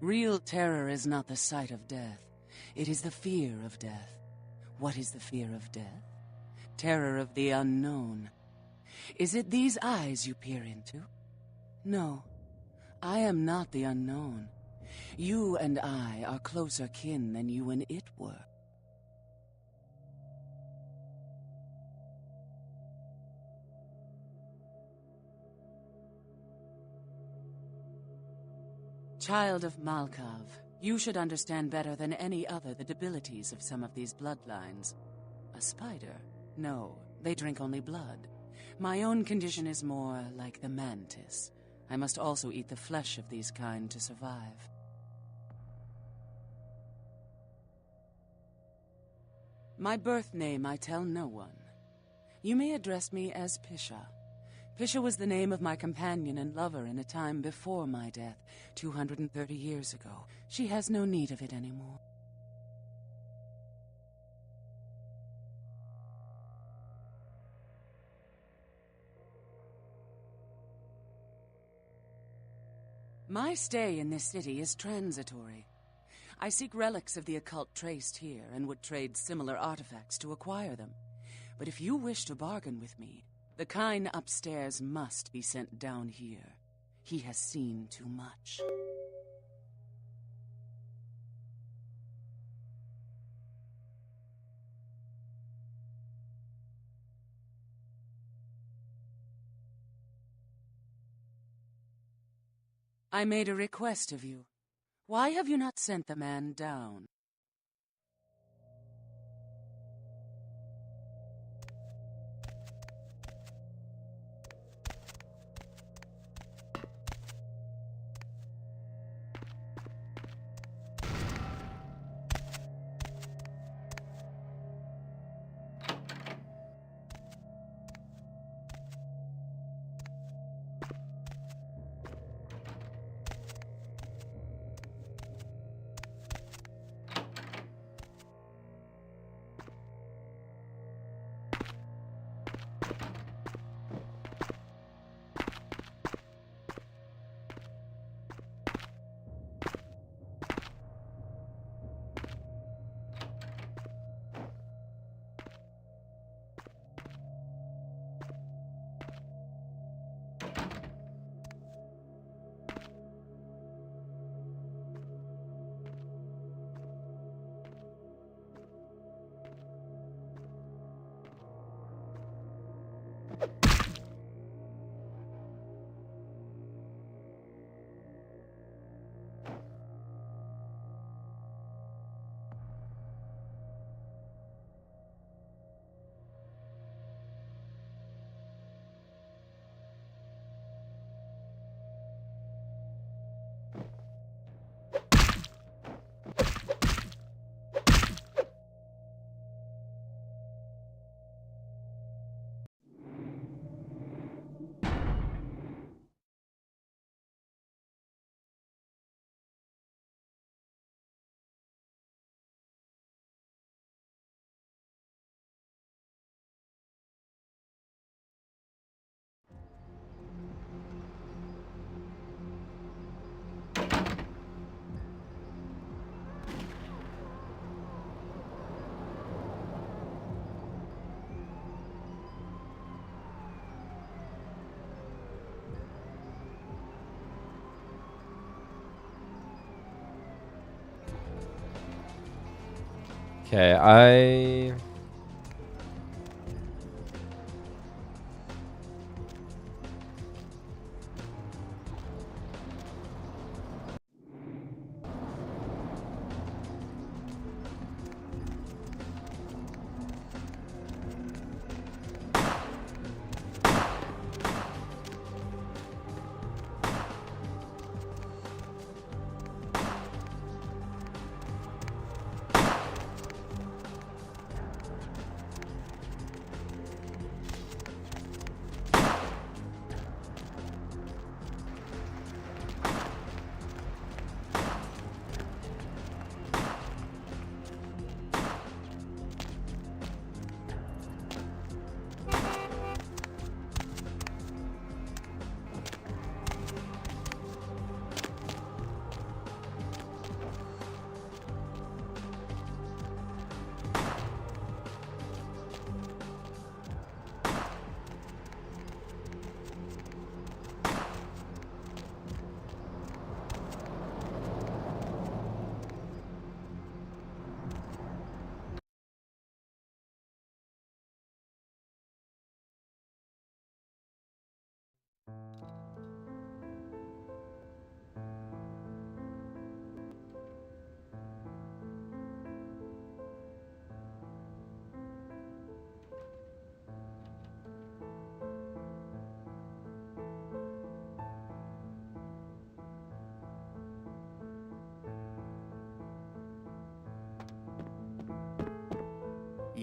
Real terror is not the sight of death. It is the fear of death. What is the fear of death? Terror of the unknown. Is it these eyes you peer into? No. I am not the unknown. You and I are closer kin than you and it were. Child of Malkav, you should understand better than any other the debilities of some of these bloodlines. A spider? No, they drink only blood. My own condition is more like the mantis. I must also eat the flesh of these kind to survive. My birth name I tell no one. You may address me as Pisha. Pisha was the name of my companion and lover in a time before my death, 230 years ago. She has no need of it anymore. My stay in this city is transitory. I seek relics of the occult traced here and would trade similar artifacts to acquire them. But if you wish to bargain with me, the kind upstairs must be sent down here. He has seen too much. I made a request of you. Why have you not sent the man down? Okay,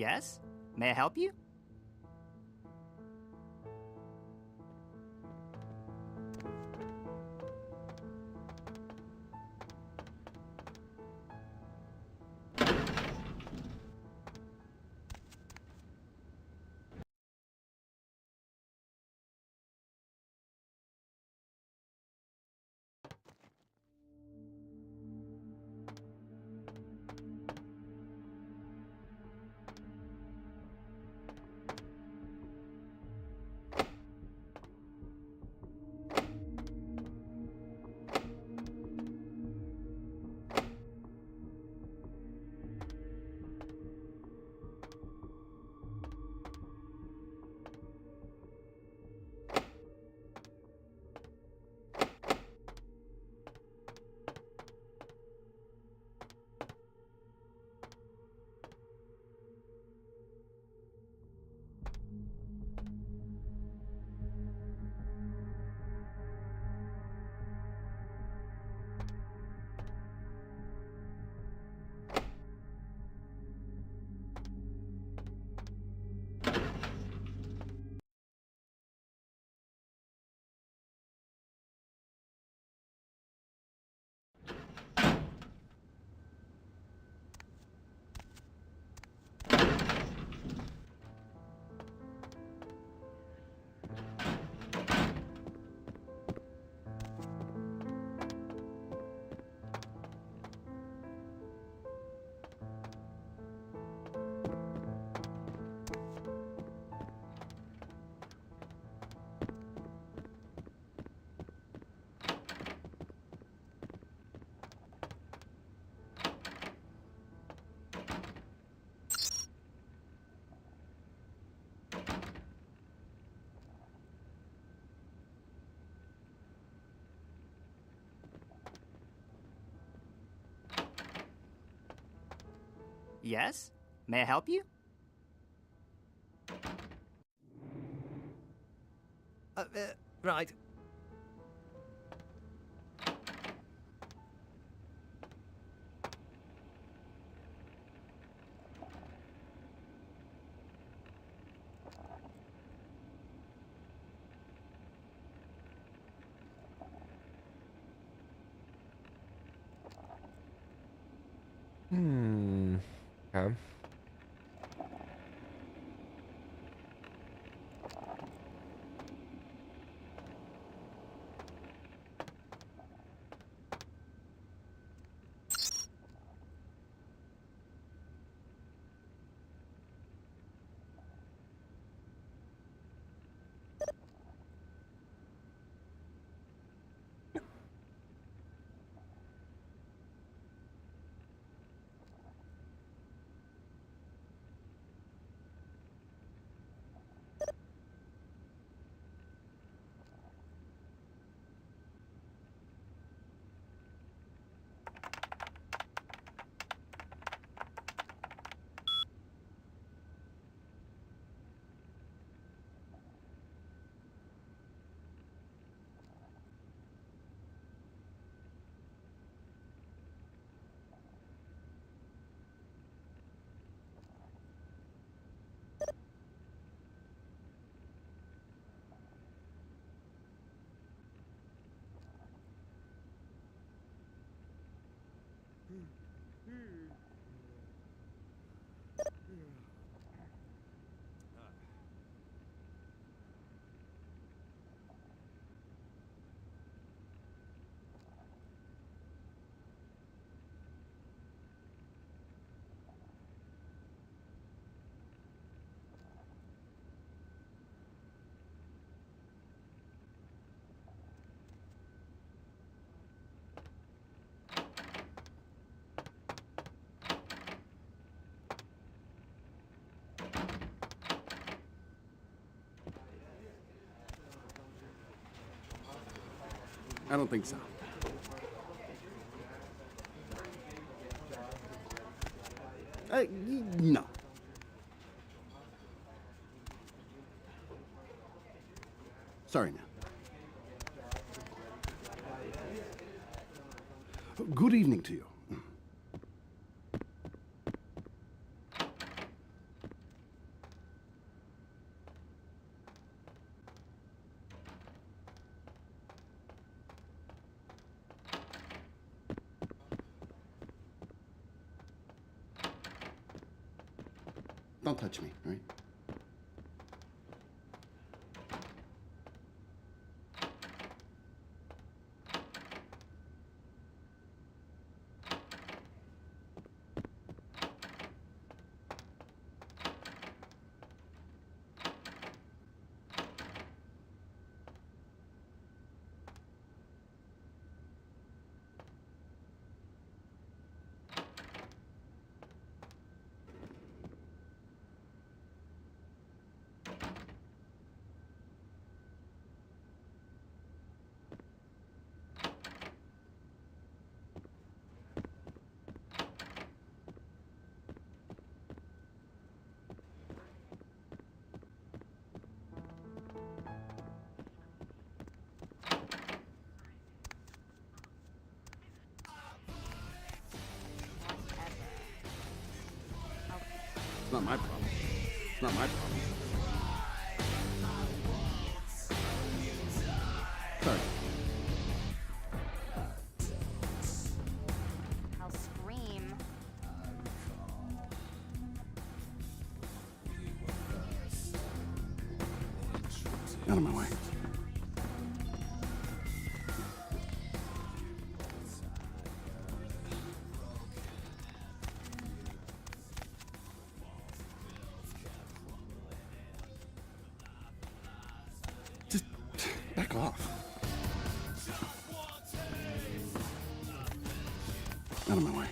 Yes? May I help you? Yes? May I help you? Right. Okay. I don't think so. No. Sorry, man. Good evening to you. Don't touch me, all right? It's not my problem. It's not my problem. Sorry. I'll scream. Out of my way. Just back off. Out of my way.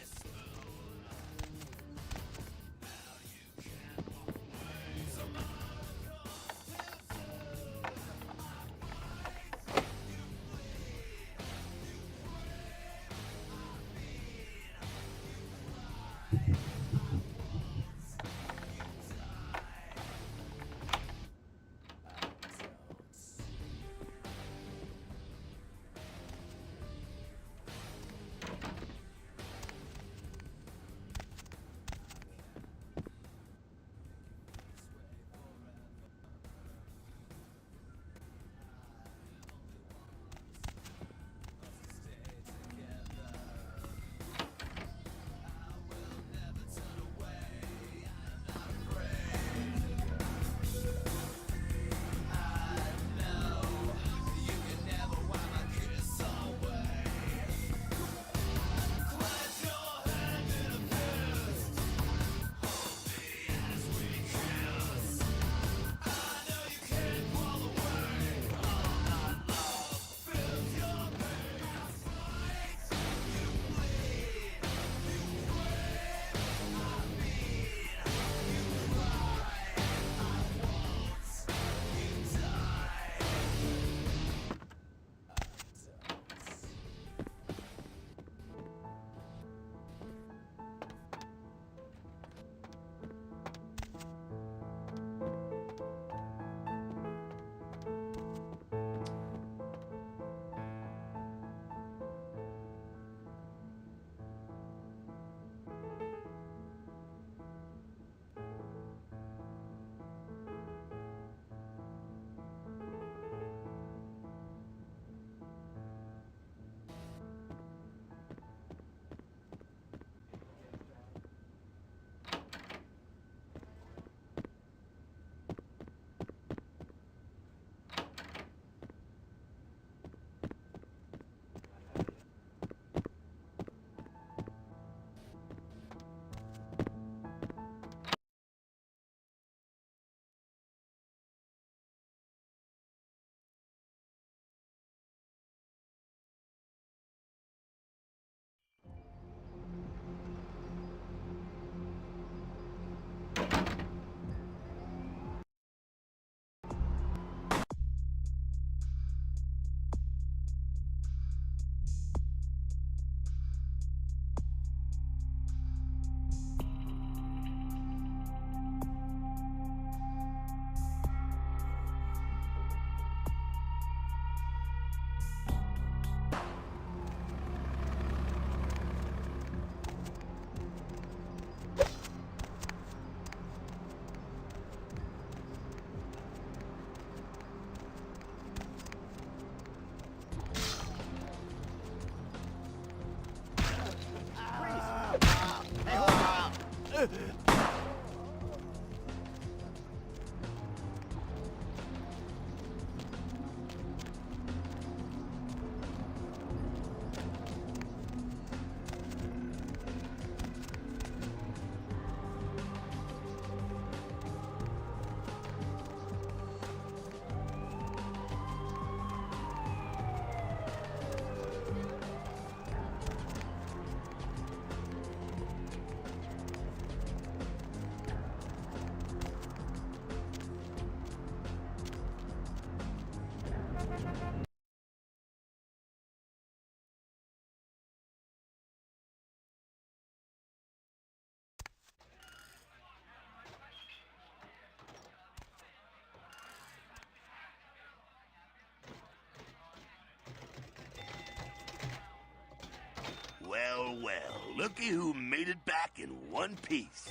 Well, well, looky who made it back in one piece.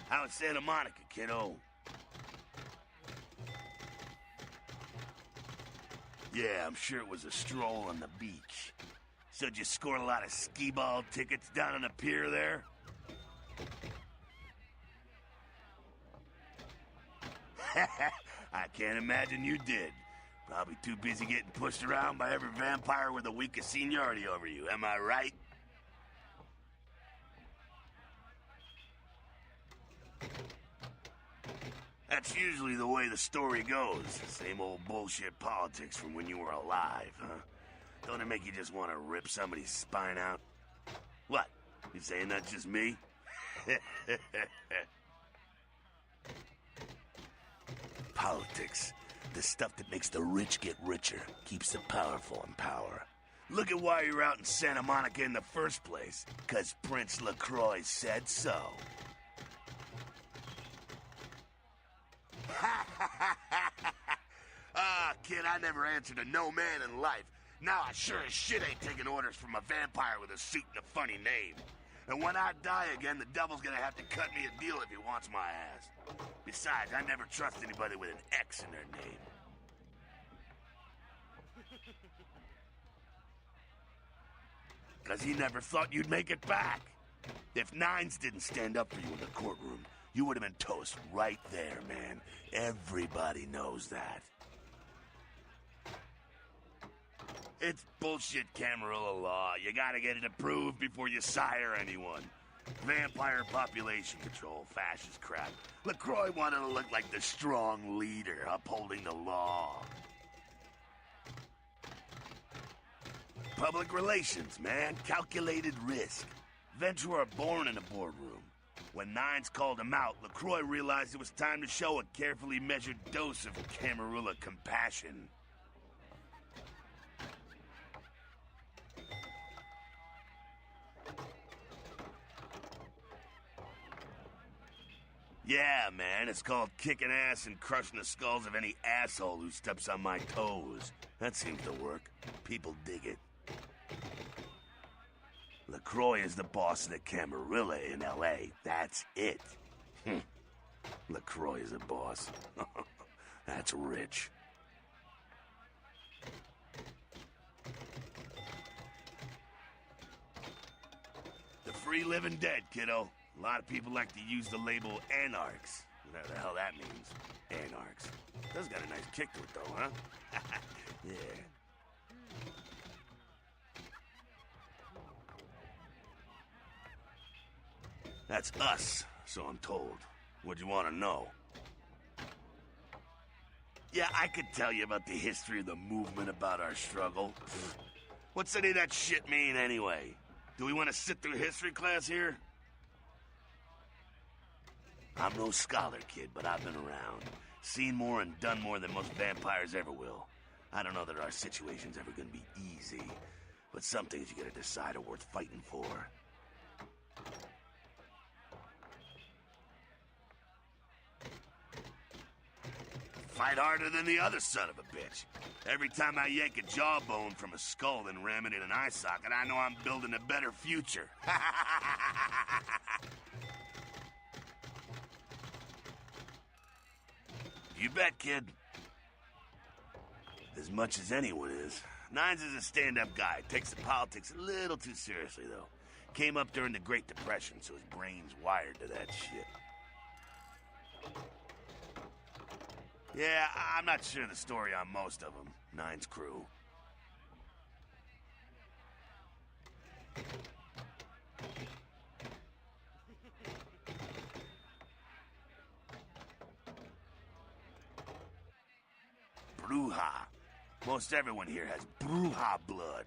How's Santa Monica, kiddo? Yeah, I'm sure it was a stroll on the beach. So did you score a lot of skee-ball tickets down on the pier there? I can't imagine you did. Probably too busy getting pushed around by every vampire with the weakest seniority over you, am I right? That's usually the way the story goes. Same old bullshit politics from when you were alive, huh? Don't it make you just want to rip somebody's spine out? What? You saying that's just me? Politics. The stuff that makes the rich get richer, keeps the powerful in power. Look at why you're out in Santa Monica in the first place. 'Cause Prince LaCroix said so. Ah, kid, I never answered to no man in life. Now I sure as shit ain't taking orders from a vampire with a suit and a funny name. And when I die again, the devil's gonna have to cut me a deal if he wants my ass. Besides, I never trust anybody with an X in their name. Because he never thought you'd make it back. If Nines didn't stand up for you in the courtroom, you would have been toast right there, man. Everybody knows that. It's bullshit Camarilla law. You gotta get it approved before you sire anyone. Vampire population control, fascist crap. LaCroix wanted to look like the strong leader upholding the law. Public relations, man. Calculated risk. Ventura born in a boardroom. When Nines called him out, LaCroix realized it was time to show a carefully measured dose of Camarilla compassion. Yeah, man, it's called kicking ass and crushing the skulls of any asshole who steps on my toes. That seems to work. People dig it. LaCroix is the boss of the Camarilla in L.A. That's it. LaCroix is a boss. That's rich. The free living dead, kiddo. A lot of people like to use the label anarchs. Whatever the hell that means. Anarchs. Does got a nice kick to it, though, huh? Yeah. That's us, so I'm told. What'd you want to know? Yeah, I could tell you about the history of the movement, about our struggle. What's any of that shit mean, anyway? Do we want to sit through history class here? I'm no scholar, kid, but I've been around. Seen more and done more than most vampires ever will. I don't know that our situation's ever gonna be easy, but some things you gotta decide are worth fighting for. Fight harder than the other son of a bitch. Every time I yank a jawbone from a skull and ram it in an eye socket, I know I'm building a better future. You bet, kid. As much as anyone is. Nines is a stand-up guy. Takes the politics a little too seriously, though. Came up during the Great Depression, so his brain's wired to that shit. Yeah, I'm not sure the story on most of them. Nines crew. Bruja. Most everyone here has Bruja blood.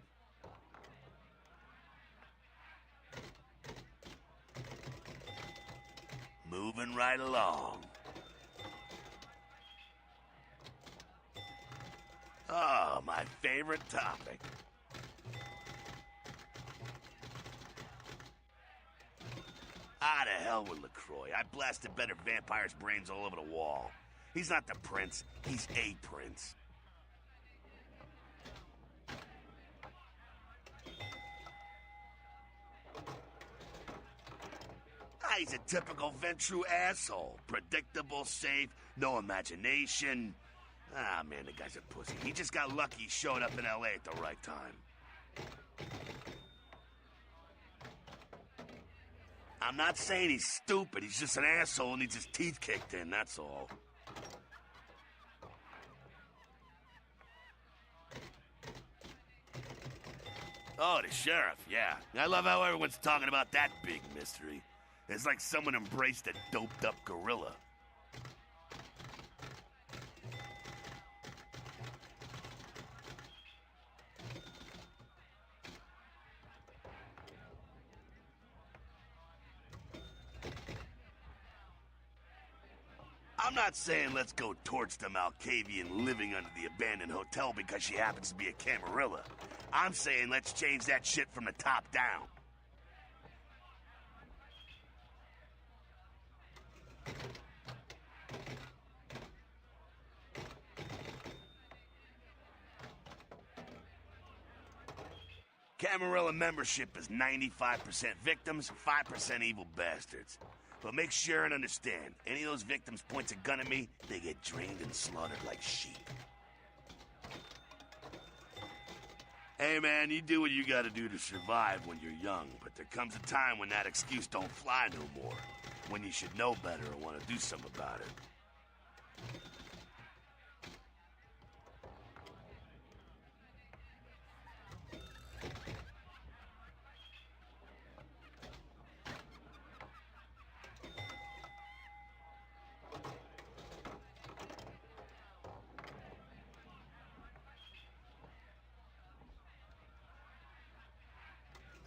Moving right along. Oh, my favorite topic. Ah, to hell with LaCroix. I blasted better vampires' brains all over the wall. He's not the prince. He's a prince. He's a typical Ventru asshole. Predictable, safe, no imagination. Ah, man, the guy's a pussy. He just got lucky he showed up in L.A. at the right time. I'm not saying he's stupid. He's just an asshole and needs his teeth kicked in, that's all. Oh, the sheriff, yeah. I love how everyone's talking about that big mystery. It's like someone embraced a doped-up gorilla. I'm not saying let's go torch the Malkavian living under the abandoned hotel because she happens to be a Camarilla. I'm saying let's change that shit from the top down. Camarilla membership is 95% victims, 5% evil bastards. But make sure and understand, any of those victims points a gun at me, they get drained and slaughtered like sheep. Hey man, you do what you gotta do to survive when you're young, but there comes a time when that excuse don't fly no more. When you should know better or want to do something about it.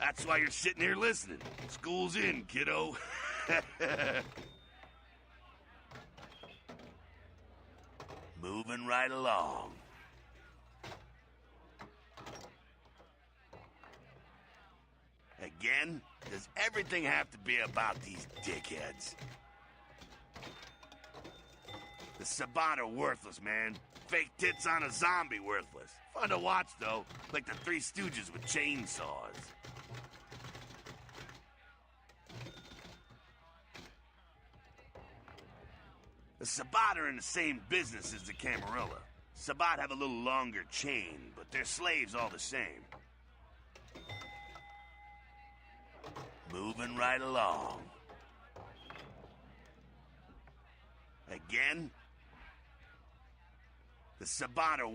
That's why you're sitting here listening. School's in, kiddo. Moving right along. Again? Does everything have to be about these dickheads? The Sabbat are worthless, man. Fake tits on a zombie worthless. Fun to watch, though. Like the Three Stooges with chainsaws. The Sabbat are in the same business as the Camarilla. Sabbat have a little longer chain, but they're slaves all the same. Moving right along. Again? The Sabbat are...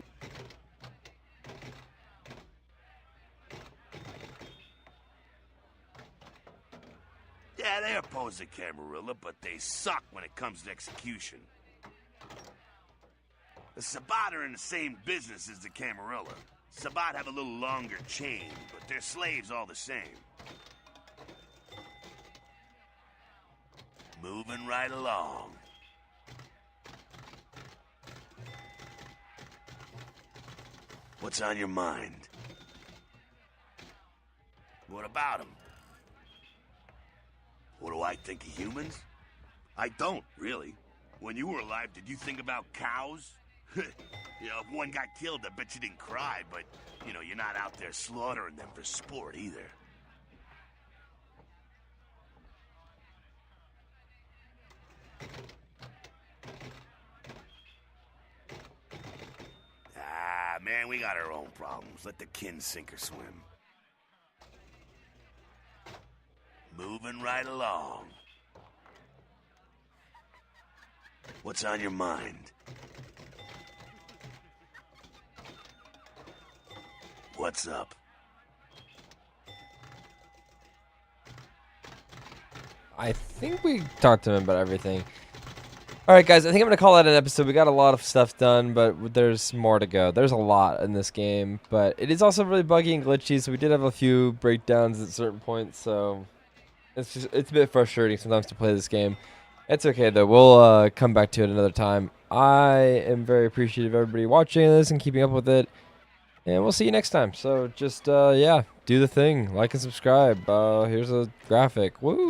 Yeah, they oppose the Camarilla, but they suck when it comes to execution. The Sabbat are in the same business as the Camarilla. Sabbat have a little longer chain, but they're slaves all the same. Moving right along. What's on your mind? What about them? What do I think of humans? I don't, really. When you were alive, did you think about cows? You know, if one got killed, I bet you didn't cry, but, you know, you're not out there slaughtering them for sport either. Ah, man, we got our own problems. Let the kin sink or swim. Moving right along. What's on your mind? What's up? I think we talked to him about everything. Alright guys, I think I'm going to call that an episode. We got a lot of stuff done, but there's more to go. There's a lot in this game, but it is also really buggy and glitchy, so we did have a few breakdowns at certain points, so it's a bit frustrating sometimes to play this game. It's okay though, we'll come back to it another time. I am very appreciative of everybody watching this and keeping up with it, and we'll see you next time. So just, yeah, do the thing, like and subscribe. Here's a graphic. Woo!